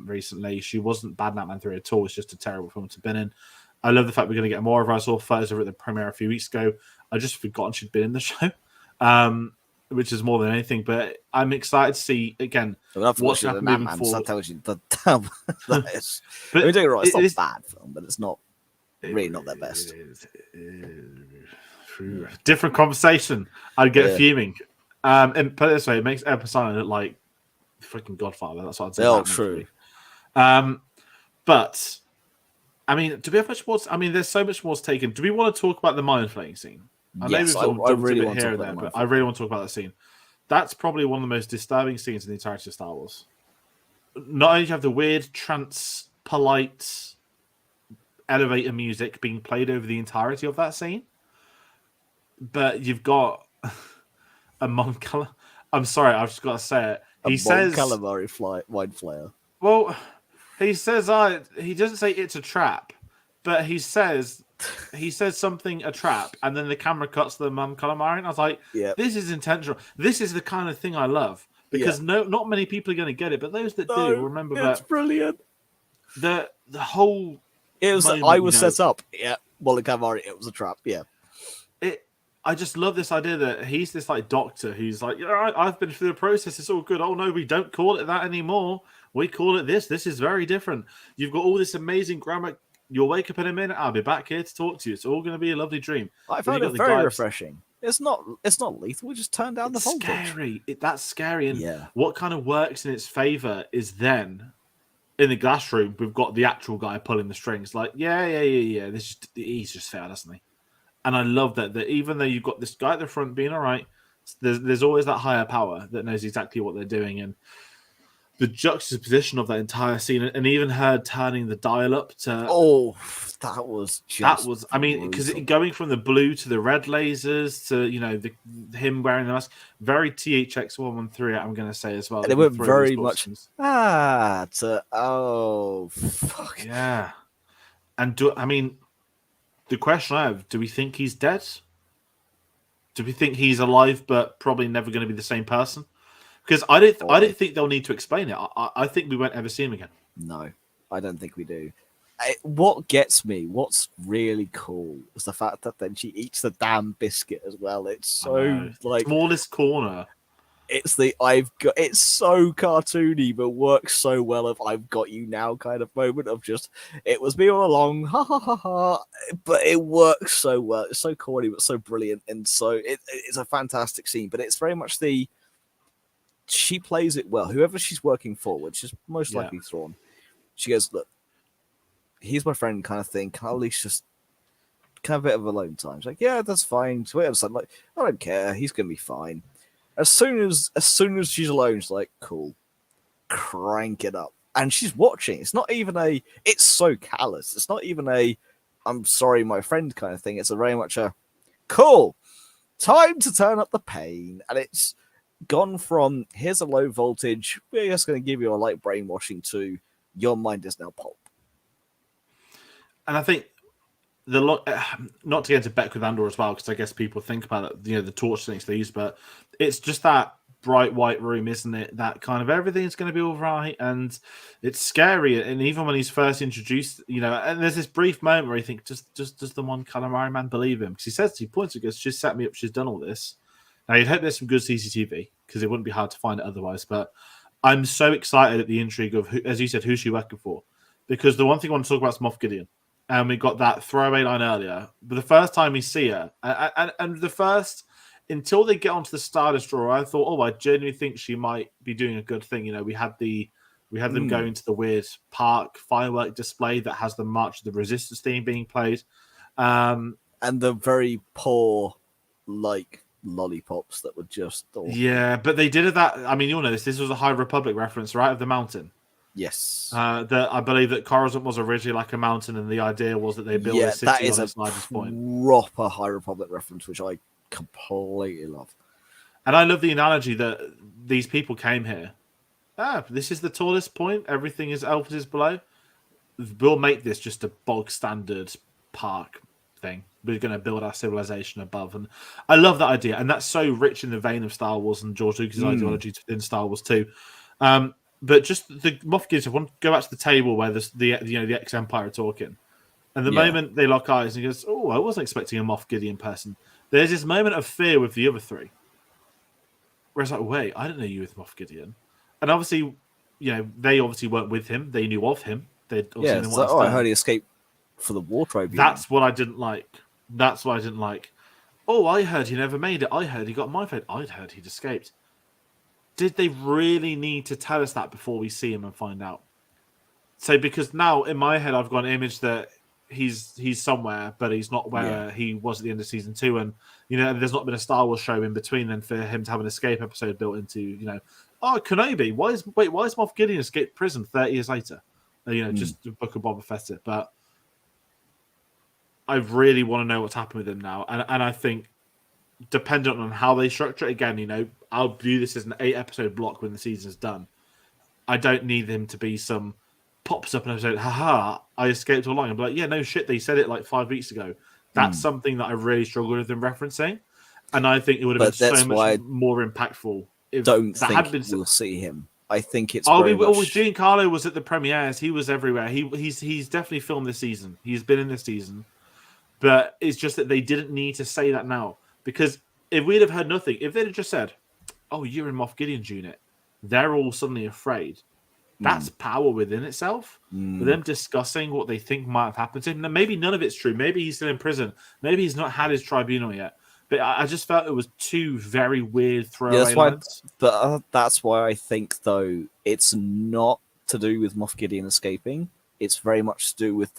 recently. She wasn't bad in Ant-Man 3 at all. It's just a terrible film to have been in. I love the fact we're going to get more of her. I saw photos of her at the premiere a few weeks ago. I just forgotten she'd been in the show, which is more than anything. But I'm excited to see, again, what's happening moving forward. That tells you that is. But don't get it right, it's not a bad film, but it's not really not their best. Different conversation. I'd get fuming. And put it this way, it makes Episode look like freaking Godfather. That's what I'd say. Oh, true. But I mean, do we have much more? I mean, there's so much more taken. Do we want to talk about the mind flaying scene? I know we've sort of really a bit want here to and there, but I really want to talk about that scene. That's probably one of the most disturbing scenes in the entirety of Star Wars. Not only do you have the weird, trance, polite elevator music being played over the entirety of that scene, but you've got a Mon Calamari. I'm sorry, I've just got to say it. He says calamari wine flare. Well, he says he doesn't say it's a trap, but he says something a trap, and then the camera cuts to the Mon Calamari, and I was like, this is intentional. This is the kind of thing I love, because not many people are going to get it, but those that do remember that. It's brilliant. The whole it was moment, I was set up. Yeah, well, the Calamari, it was a trap. Yeah. I just love this idea that he's this like doctor who's like, I've been through the process. It's all good. Oh no, we don't call it that anymore. We call it this. This is very different. You've got all this amazing grammar. You'll wake up in a minute. I'll be back here to talk to you. It's all going to be a lovely dream. I found it very refreshing. It's not lethal. We just turn down the voltage. Scary. That's scary. And what kind of works in its favor is then in the glass room, we've got the actual guy pulling the strings. Like, yeah. He's just fair, doesn't he? And I love that even though you've got this guy at the front being all right, there's always that higher power that knows exactly what they're doing. And the juxtaposition of that entire scene, and even her turning the dial up to... that was I mean, because going from the blue to the red lasers to, him wearing the mask, very THX113, I'm going to say as well. And they were very much... fuck. Yeah. And the question I have, do we think he's dead? Do we think he's alive but probably never going to be the same person? Because I don't think they'll need to explain it. I think we won't ever see him again. No, I don't think we do. What gets me, what's really cool, is the fact that then she eats the damn biscuit as well. It's so like smallest corner. It's so cartoony, but works so well of "I've got you now" kind of moment of just it was me all along, ha ha ha ha. But it works so well. It's so corny, but so brilliant, and so it's a fantastic scene. But it's very much she plays it well. Whoever she's working for, which is most likely Thrawn, she goes, "Look, he's my friend," kind of thing. Can I at least just kind of a bit of alone time? She's like, "Yeah, that's fine." So I'm like, "I don't care. He's gonna be fine." As soon as she's alone, she's like, "Cool, crank it up," and she's watching. It's not even it's so callous. It's not even I'm sorry, my friend kind of thing. It's a very much a cool time to turn up the pain. And it's gone from here's a low voltage, we're just going to give you a light brainwashing to your mind is now pulp. And I think not to get into Beck with Andor as well, because I guess people think about it, the torch things they use, but it's just that bright white room, isn't it? That kind of everything's going to be all right, and it's scary. And even when he's first introduced, and there's this brief moment where you think, just does the one calamari man believe him? Because he points, he goes, she's set me up, she's done all this. Now you'd hope there's some good CCTV because it wouldn't be hard to find it otherwise. But I'm so excited at the intrigue of, as you said, who's she working for? Because the one thing I want to talk about is Moth Gideon. And we got that throwaway line earlier. But the first time we see her, and the first, until they get onto the Star Destroyer, I thought, I genuinely think she might be doing a good thing. We had them going to the weird park firework display that has the March of the Resistance theme being played. And the very poor, lollipops that were just... Yeah, but they did it that... I mean, you'll know this was a High Republic reference, right, of the mountain. Yes. That I believe that Coruscant was originally like a mountain, and the idea was that they built a city that is on its largest point. Proper High Republic reference, which I completely love. And I love the analogy that these people came here. This is the tallest point. Everything is Elvis is below. We'll make this just a bog standard park thing. We're going to build our civilization above, and I love that idea. And that's so rich in the vein of Star Wars and George Lucas' ideology within Star Wars too. But just the Moff Gideon, I want to go back to the table where the ex-Empire are talking. And the moment they lock eyes and he goes, I wasn't expecting a Moff Gideon person. There's this moment of fear with the other three. Where it's like, wait, I didn't know you with Moff Gideon. And obviously, they obviously weren't with him. They knew of him. I heard he escaped for the war tribe. That's what I didn't like. Oh, I heard he never made it. I heard he got my fate. I'd heard he'd escaped. Did they really need to tell us that before we see him and find out? So, because now in my head, I've got an image that he's somewhere, but he's not where he was at the end of season 2. And, there's not been a Star Wars show in between then for him to have an escape episode built into, Kenobi. Why is Moff Gideon escaped prison 30 years later? Just the Book of Boba Fett it. But I really want to know what's happened with him now. And I think, dependent on how they structure it, again, I'll view this as an 8-episode block when the season's done. I don't need him to be some pops up an episode, haha, I escaped all along. I'm like, yeah, no shit, they said it like 5 weeks ago. That's something that I really struggled with them referencing. And I think it would have been so much more impactful if that had been. We'll see him. I think it's Giancarlo was at the premieres. He was everywhere. He's definitely filmed this season. He's been in this season. But it's just that they didn't need to say that now. Because if we'd have heard nothing, if they'd have just said, you're in Moff Gideon's unit, they're all suddenly afraid. That's power within itself. With them discussing what they think might have happened to him. Now, maybe none of it's true. Maybe he's still in prison. Maybe he's not had his tribunal yet. But I just felt it was two very weird throwaway lines. That's why I think, though, it's not to do with Moff Gideon escaping. It's very much to do with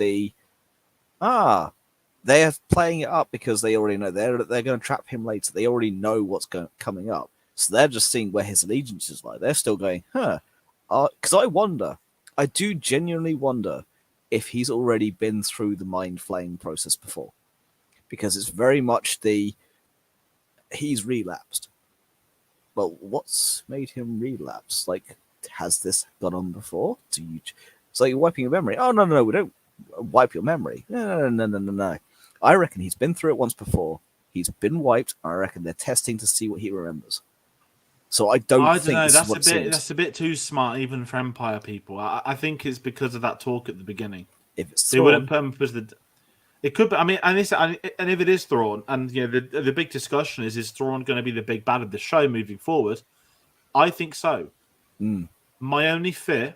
they're playing it up because they already know they're going to trap him later. They already know what's coming up. So they're just seeing where his allegiances lie. They're still going, because I do genuinely wonder if he's already been through the mind flame process before. Because it's very much he's relapsed. Well, what's made him relapse? Like, has this gone on before? It's like you're wiping your memory. Oh, no, we don't wipe your memory. No. I reckon he's been through it once before. He's been wiped. I reckon they're testing to see what he remembers. So I don't think know. That's a bit too smart, even for Empire people. I think it's because of that talk at the beginning. If it's they wouldn't put him because it could be. I mean, and if it is Thrawn, and the big discussion is Thrawn going to be the big bad of the show moving forward? I think so. My only fear,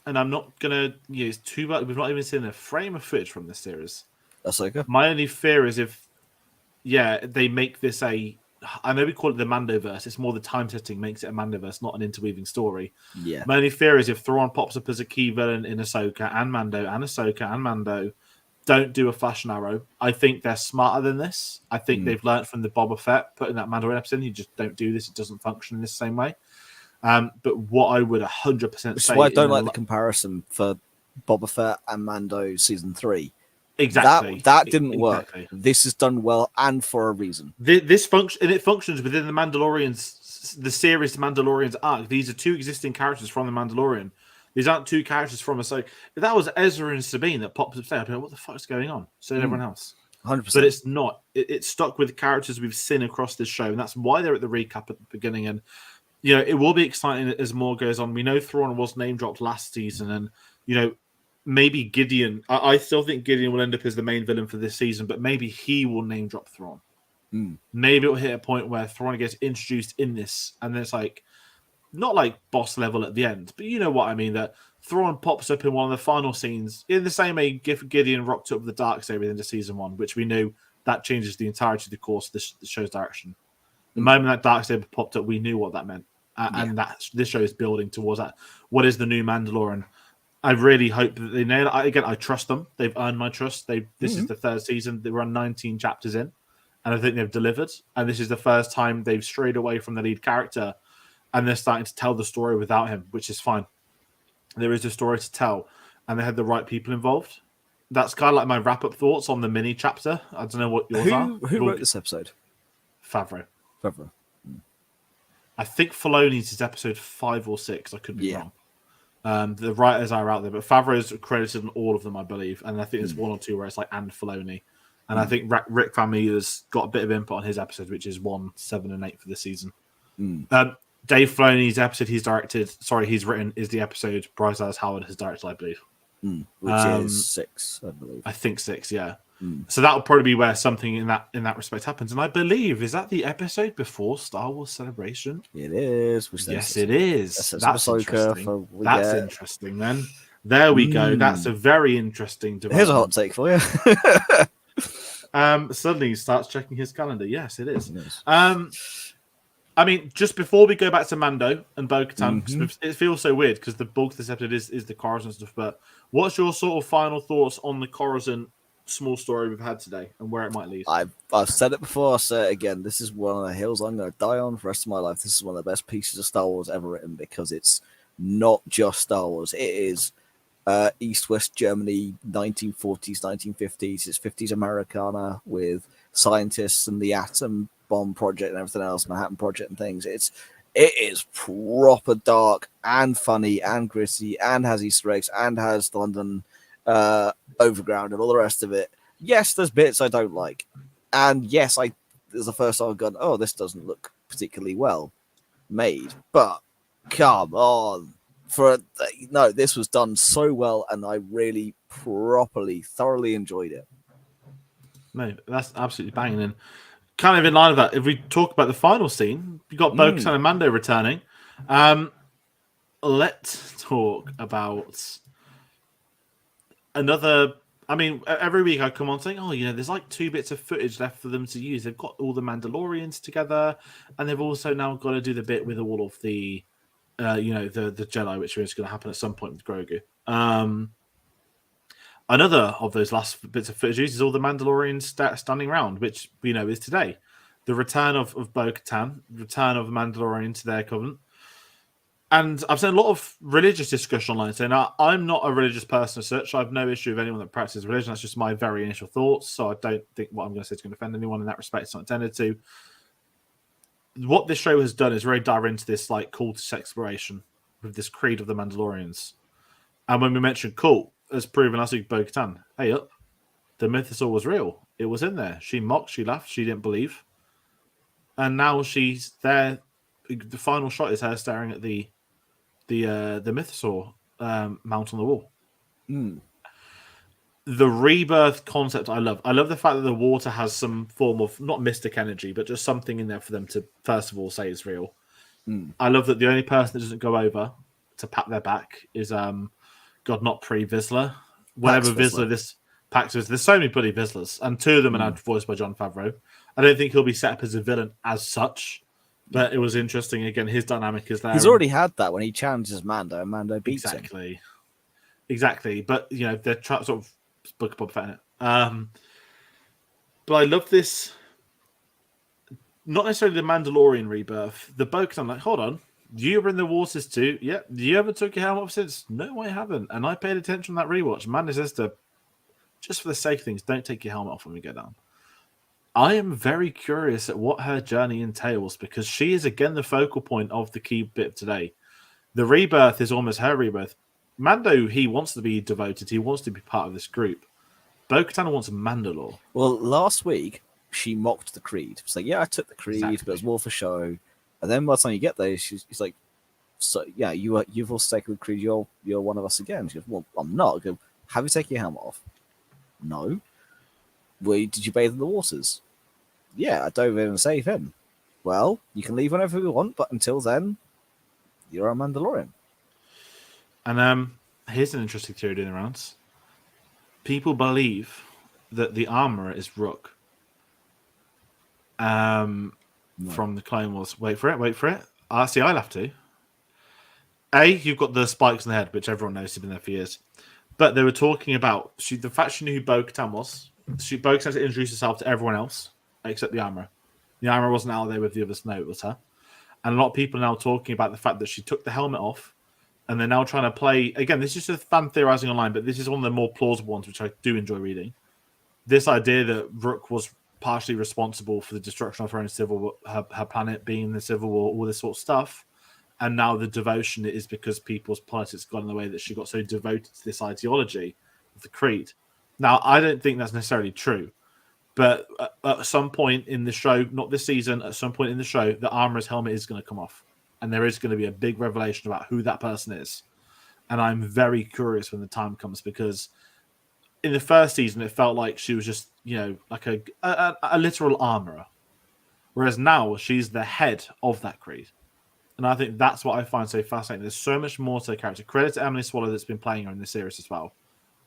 and I'm not going to use too much. We've not even seen a frame of footage from this series. That's okay. My only fear is if, they make this I know we call it the Mandoverse. It's more the time setting makes it a Mandoverse, not an interweaving story. Yeah. My only fear is if Thrawn pops up as a key villain in Ahsoka and Mando, don't do a flash and arrow. I think they're smarter than this. I think they've learned from the Boba Fett putting that Mandalorian episode. You just don't do this. It doesn't function in the same way. But what I would 100% say... Which is why I don't like the comparison for Boba Fett and Mando Season 3. Exactly. That didn't work. Exactly. This is done well and for a reason. This function, and it functions within the Mandalorians, the series Mandalorians arc. These are two existing characters from the Mandalorian. These aren't two characters from Ahsoka. If that was Ezra and Sabine that pops up there, I'd be like, what the fuck is going on? So did everyone else. 100%. But it's not. It's stuck with characters we've seen across this show, and that's why they're at the recap at the beginning. And it will be exciting as more goes on. We know Thrawn was name dropped last season, and maybe Gideon. I still think Gideon will end up as the main villain for this season, but maybe he will name drop Thrawn. Maybe it'll hit a point where Thrawn gets introduced in this, and then it's like not like boss level at the end, but you know what I mean. That Thrawn pops up in one of the final scenes in the same way Gideon rocked up the dark saber into season 1, which we knew that changes the entirety of the course of the show's direction. The moment that dark saber popped up, we knew what that meant, and that this show is building towards that. What is the new Mandalorian? I really hope that they nail it. Again, I trust them. They've earned my trust. This is the 3rd season. They were on 19 chapters in, and I think they've delivered. And this is the first time they've strayed away from the lead character, and they're starting to tell the story without him, which is fine. There is a story to tell, and they had the right people involved. That's kind of like my wrap-up thoughts on the mini chapter. I don't know what yours are. Who wrote this episode? Favreau. Mm. I think Filoni's is episode 5 or 6. I could be wrong. The writers are out there, but Favreau's credited on all of them, I believe. And I think there's 1 or 2 where it's like and Filoni. And I think Rick Famuyiwa's got a bit of input on his episode, which is 1, 7, and 8 for the season. Dave Filoni's episode he's written is the episode Bryce Dallas Howard has directed, I believe. Which is 6, I believe. I think 6, yeah. So that will probably be where something in that respect happens. And I believe, is that the episode before Star Wars Celebration? It is. Yes, it is. That's interesting. That's interesting, then. There we go. That's a very interesting development. Here's a hot take for you. Suddenly he starts checking his calendar. Yes, it is. I mean, just before we go back to Mando and Bo-Katan, because it feels so weird because the bulk of this episode is the Coruscant stuff. But what's your sort of final thoughts on the Coruscant small story we've had today and where it might lead? I've said it before. I'll say it again. This is one of the hills I'm going to die on for the rest of my life. This is one of the best pieces of Star Wars ever written because it's not just Star Wars. It is East-West Germany, 1940s, 1950s. It's 50s Americana with scientists and the atom bomb project and everything else, Manhattan Project and things. It is proper dark and funny and gritty and has Easter eggs and has the London Overground and all the rest of it. Yes, there's bits I don't like, and yes, there's the first time I've gone, oh, this doesn't look particularly well made, but come on. This was done so well, and I really thoroughly enjoyed it. No, that's absolutely banging. And kind of in line with that, if we talk about the final scene, you got Bo-Katan and Mando returning. Let's talk about another. I mean, every week I come on saying, oh, there's like 2 bits of footage left for them to use. They've got all the Mandalorians together, and they've also now got to do the bit with all of the, the Jedi, which is going to happen at some point with Grogu. Another of those last bits of footage is all the Mandalorians standing around, which we know is today. The return of Bo-Katan, return of Mandalorian to their covenant. And I've seen a lot of religious discussion online saying, I'm not a religious person as such. I have no issue with anyone that practices religion. That's just my very initial thoughts. So I don't think what I'm going to say is going to offend anyone in that respect. It's not intended to. What this show has done is really dive into this like cultish exploration with this creed of the Mandalorians. And when we mentioned cult, as proven last week, Bo-Katan, hey up, the mythosaur was real. It was in there. She mocked, she laughed, she didn't believe. And now she's there. The final shot is her staring at the mythosaur mount on the wall. The rebirth concept I love. I love the fact that the water has some form of, not mystic energy, but just something in there for them to, first of all, say is real. I love that the only person that doesn't go over to pat their back is God, not Vizsla. Whatever Vizsla this Pax is. There's so many bloody Vizslas, and 2 of them are now voiced by Jon Favreau. I don't think he'll be set up as a villain as such, but it was interesting. Again, his dynamic is there. He's already had that when he challenges Mando, and Mando beats him. Exactly. But, they're trying sort of Book of Boba Fett in it. But I love this, not necessarily the Mandalorian rebirth, the Bo-Katan, like, hold on, you were in the waters too. Yeah. You ever took your helmet off since? No, I haven't. And I paid attention on that rewatch. Man, is this to just for the sake of things, don't take your helmet off when we go down. I am very curious at what her journey entails because she is again the focal point of the key bit of today. The rebirth is almost her rebirth. Mando, he wants to be devoted. He wants to be part of this group. Bo-Katan wants Mandalore. Well, last week she mocked the creed. She's like, "Yeah, I took the creed, Exactly. but it was more for show." And then by the time you get there, she's like, "So yeah, you've also taken the creed. You're one of us again." She goes, "Well, I'm not." I go, "Have you taken your helmet off?" No. Well, did you bathe in the waters? Yeah, I dove in and saved him. Well, you can leave whenever you want, but until then, you're a Mandalorian. And here's an interesting theory doing the rounds. People believe that the armorer is Rook. From the Clone Wars. Wait for it. See, I'll have to. You've got the spikes on the head, which everyone knows has been there for years. But they were talking about the fact she knew who Bo-Katan was. Bo-Katan to introduce herself to everyone else except the armorer. The armorer wasn't out there with the others. No, it was her. And a lot of people are now talking about the fact that she took the helmet off, and they're now trying to play. Again, this is just fan theorizing online, but this is one of the more plausible ones, which I do enjoy reading. This idea that Rook was partially responsible for the destruction of her own civil war, her planet being in the civil war, all this sort of stuff. And now the devotion is because people's politics got in the way that she got so devoted to this ideology of the creed. Now, I don't think that's necessarily true. But at some point in the show, not this season, at some point in the show, the armorer's helmet is going to come off. And there is going to be a big revelation about who that person is. And I'm very curious when the time comes because in the first season, it felt like she was just, like a literal armorer. Whereas now she's the head of that creed. And I think that's what I find so fascinating. There's so much more to the character. Credit to Emily Swallow that's been playing her in the series as well.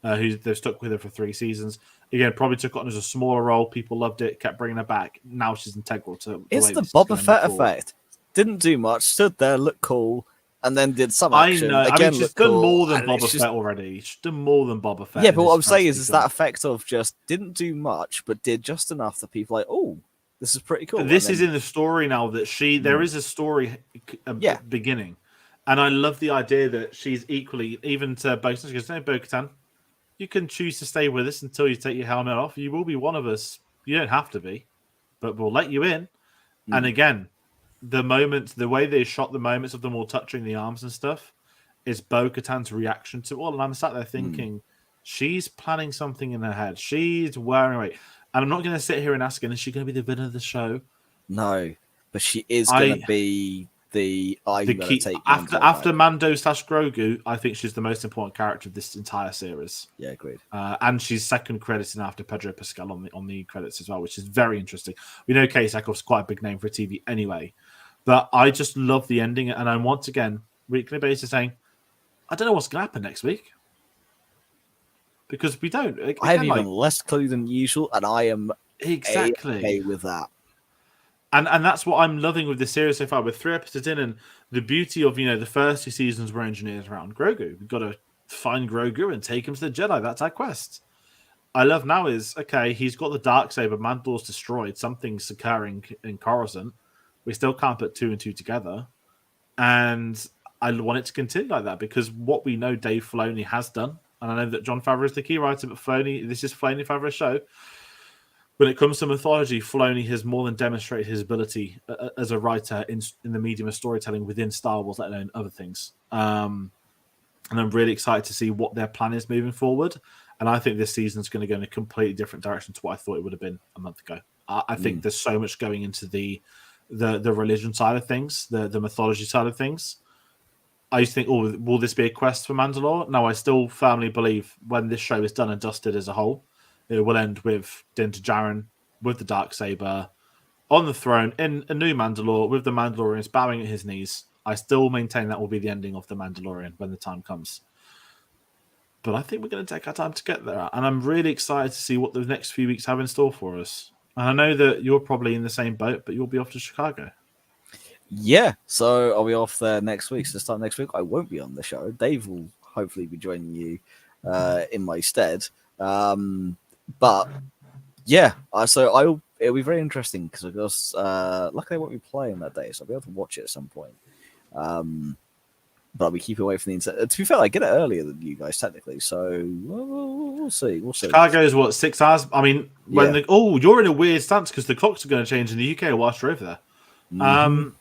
Who they've stuck with her for 3 seasons. Again, probably took on as a smaller role. People loved it, kept bringing her back. Now she's integral to the It's way the this is Boba gonna Fett move forward. effect. Didn't do much, stood there, looked cool, and then did some action. I know. Again, She's looked done cool, more than and Boba it's just- Fett already. She's done more than Boba Fett. Yeah, in but what I'm this saying first is season. that effect of just didn't do much, but did just enough that people are like, oh, this is pretty cool. But this is in the story now that there is a story beginning. And I love the idea that she's equally, even to Bo-Katan, she goes, no, Bo-Katan, you can choose to stay with us until you take your helmet off. You will be one of us. You don't have to be, but we'll let you in. And again, the way they shot the moments of them all touching the arms and stuff is Bo-Katan's reaction to all. And I'm sat there thinking, she's planning something in her head. She's wearing away. And I'm not going to sit here and ask her, is she going to be the villain of the show? No, but she is going to be the key after Mando / Grogu. I think she's the most important character of this entire series. Yeah, agreed. And she's second credited after Pedro Pascal on the credits as well, which is very interesting. We know Kay Sackhoff's quite a big name for TV anyway, but I just love the ending. And I'm once again weekly basis saying, I don't know what's going to happen next week because we don't. Again, I have even less clue than usual, and I am exactly okay with that. And that's what I'm loving with this series so far. We're 3 episodes in, and the beauty of the first 2 seasons were engineered around Grogu. We've got to find Grogu and take him to the Jedi. That's our quest. I love now is he's got the Darksaber. Mandalore's destroyed. Something's occurring in Coruscant. We still can't put 2 and 2 together, and I want it to continue like that because what we know Dave Filoni has done, and I know that Jon Favreau is the key writer, but this is Filoni Favreau's show. When it comes to mythology, Filoni has more than demonstrated his ability as a writer in the medium of storytelling within Star Wars, let alone other things. And I'm really excited to see what their plan is moving forward. And I think this season is going to go in a completely different direction to what I thought it would have been a month ago. I think there's so much going into the religion side of things, the mythology side of things. I used to think, will this be a quest for Mandalore? No, I still firmly believe when this show is done and dusted as a whole, it will end with Din Djarin with the Darksaber on the throne in a new Mandalore with the Mandalorians bowing at his knees. I still maintain that will be the ending of the Mandalorian when the time comes. But I think we're going to take our time to get there. And I'm really excited to see what the next few weeks have in store for us. And I know that you're probably in the same boat, but you'll be off to Chicago. Yeah, so I'll be off there next week. So this time next week, I won't be on the show. Dave will hopefully be joining you in my stead. But yeah, so it'll be very interesting because luckily I won't be playing that day, so I'll be able to watch it at some point. But we keep it away from the internet. To be fair, I get it earlier than you guys technically, so we'll see. We'll see. Chicago's what, 6 hours? I mean, when you're in a weird stance because the clocks are going to change in the UK whilst you're over there. Mhm.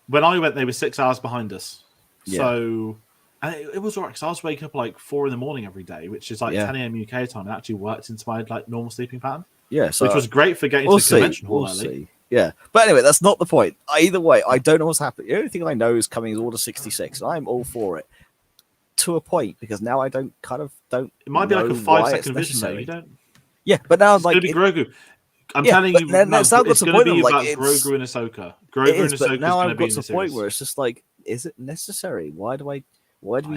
When I went, they were 6 hours behind us. Yeah. So and it was alright because I was waking up like 4 a.m. every day, which is like 10 a.m. UK time, and actually worked into my like normal sleeping pattern. Yeah, so which was great for getting to the convention hall early. See. Yeah, but anyway, that's not the point. Either way, I don't know what's happening. The only thing I know is coming is Order 66, and I'm all for it to a point because now I don't. It might be like a 5-second vision though. You don't. Yeah, but now it's like going to be Grogu. I'm telling you, now it's going to be about like Grogu and Ahsoka. Grogu and Ahsoka. Now I've got to a point where it's just like, is it necessary? Why do we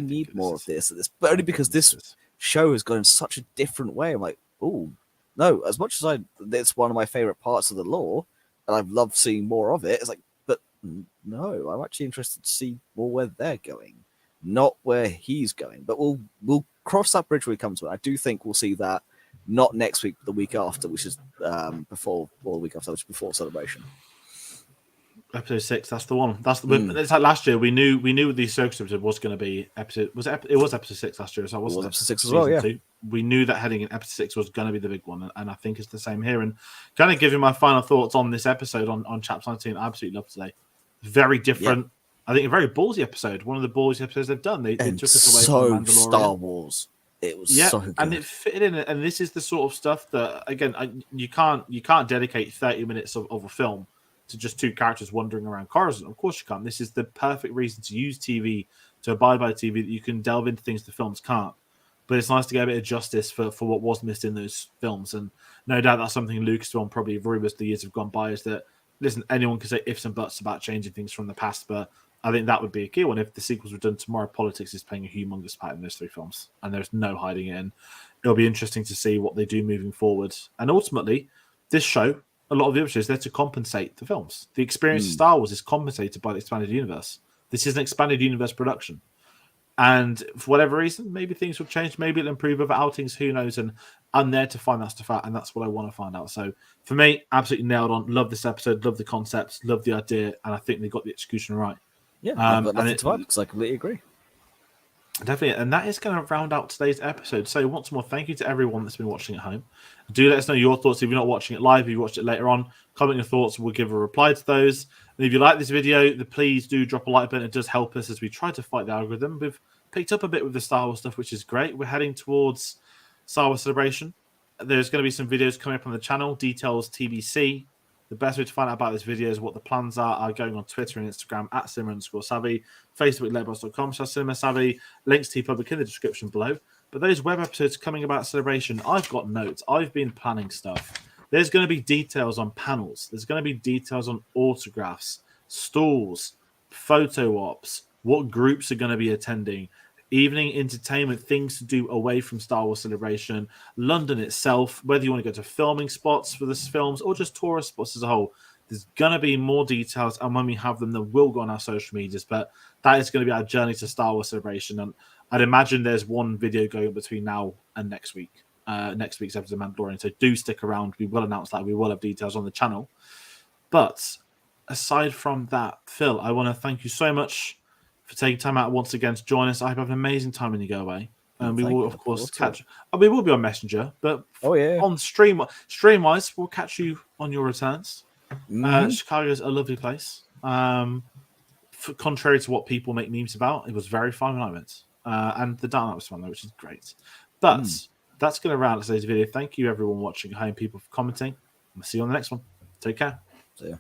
need more of this? But only because this show has gone in such a different way. I'm like, oh no. As much as it's one of my favorite parts of the lore, and I've loved seeing more of it. It's like, but no, I'm actually interested to see more where they're going, not where he's going. But we'll cross that bridge when we come to it. I do think we'll see that. Not next week, but the week after, which is before Celebration. Episode 6, that's the one. That's the. It's like last year. We knew the Ahsoka episode was going to be episode. It was episode 6 last year, so it was episode 6 as well. Yeah, 2. We knew that heading in episode 6 was going to be the big one, and I think it's the same here. And kind of giving my final thoughts on this episode on Chapter 19. I absolutely love today. Very different. Yeah. I think a very ballsy episode. One of the ballsy episodes they've done. They took us away from Mandalorian. Star Wars. It was so good. And it fitted in. And this is the sort of stuff that again you can't dedicate 30 minutes of a film to just 2 characters wandering around Coruscant. Of course you can't. This is the perfect reason to use TV, to abide by TV, that you can delve into things the films can't. But it's nice to get a bit of justice for what was missed in those films. And no doubt that's something Lucasfilm probably rumours the years have gone by, is that, listen, anyone can say ifs and buts about changing things from the past, but I think that would be a key one. If the sequels were done tomorrow, politics is playing a humongous part in those 3 films, and there's no hiding it in. It'll be interesting to see what they do moving forward. And ultimately, this show, a lot of the other shows, they're to compensate the films. The experience of Star Wars is compensated by the expanded universe. This is an expanded universe production. And for whatever reason, maybe things will change. Maybe it'll improve other outings. Who knows? And I'm there to find that stuff out, and that's what I want to find out. So for me, absolutely nailed on. Love this episode. Love the concepts. Love the idea. And I think they got the execution right. Yeah, I've got nothing to add because I completely agree. Definitely. And that is going to round out today's episode. So once more, thank you to everyone that's been watching at home. Do let us know your thoughts. If you're not watching it live, if you watched it later on, comment your thoughts. We'll give a reply to those. And if you like this video, please do drop a like button. It does help us as we try to fight the algorithm. We've picked up a bit with the Star Wars stuff, which is great. We're heading towards Star Wars Celebration. There's going to be some videos coming up on the channel. Details TBC. The best way to find out about this video is what the plans are going on Twitter and Instagram at @cinema_savvy, Facebook letterboxd.com/cinemasavvy, links to public in the description below. But those web episodes coming about Celebration, I've got notes. I've been planning stuff. There's going to be details on panels. There's going to be details on autographs, stalls, photo ops, what groups are going to be attending, evening entertainment, things to do away from Star Wars Celebration, London itself, whether you want to go to filming spots for this films or just tourist spots as a whole. There's going to be more details, and when we have them, they will go on our social medias, but that is going to be our journey to Star Wars Celebration, and I'd imagine there's one video going between now and next week, next week's episode of Mandalorian, so do stick around. We will announce that. We will have details on the channel. But aside from that, Phil, I want to thank you so much for taking time out once again to join us. I hope you have an amazing time when you go away. And we will, of course, catch. We will be on Messenger, but on stream-wise, we'll catch you on your returns. Chicago's a lovely place. Contrary to what people make memes about, it was very fun when I went. And the dark night was fun, though, which is great. But that's going to round out today's video. Thank you, everyone watching at home, people for commenting. We'll see you on the next one. Take care. See ya.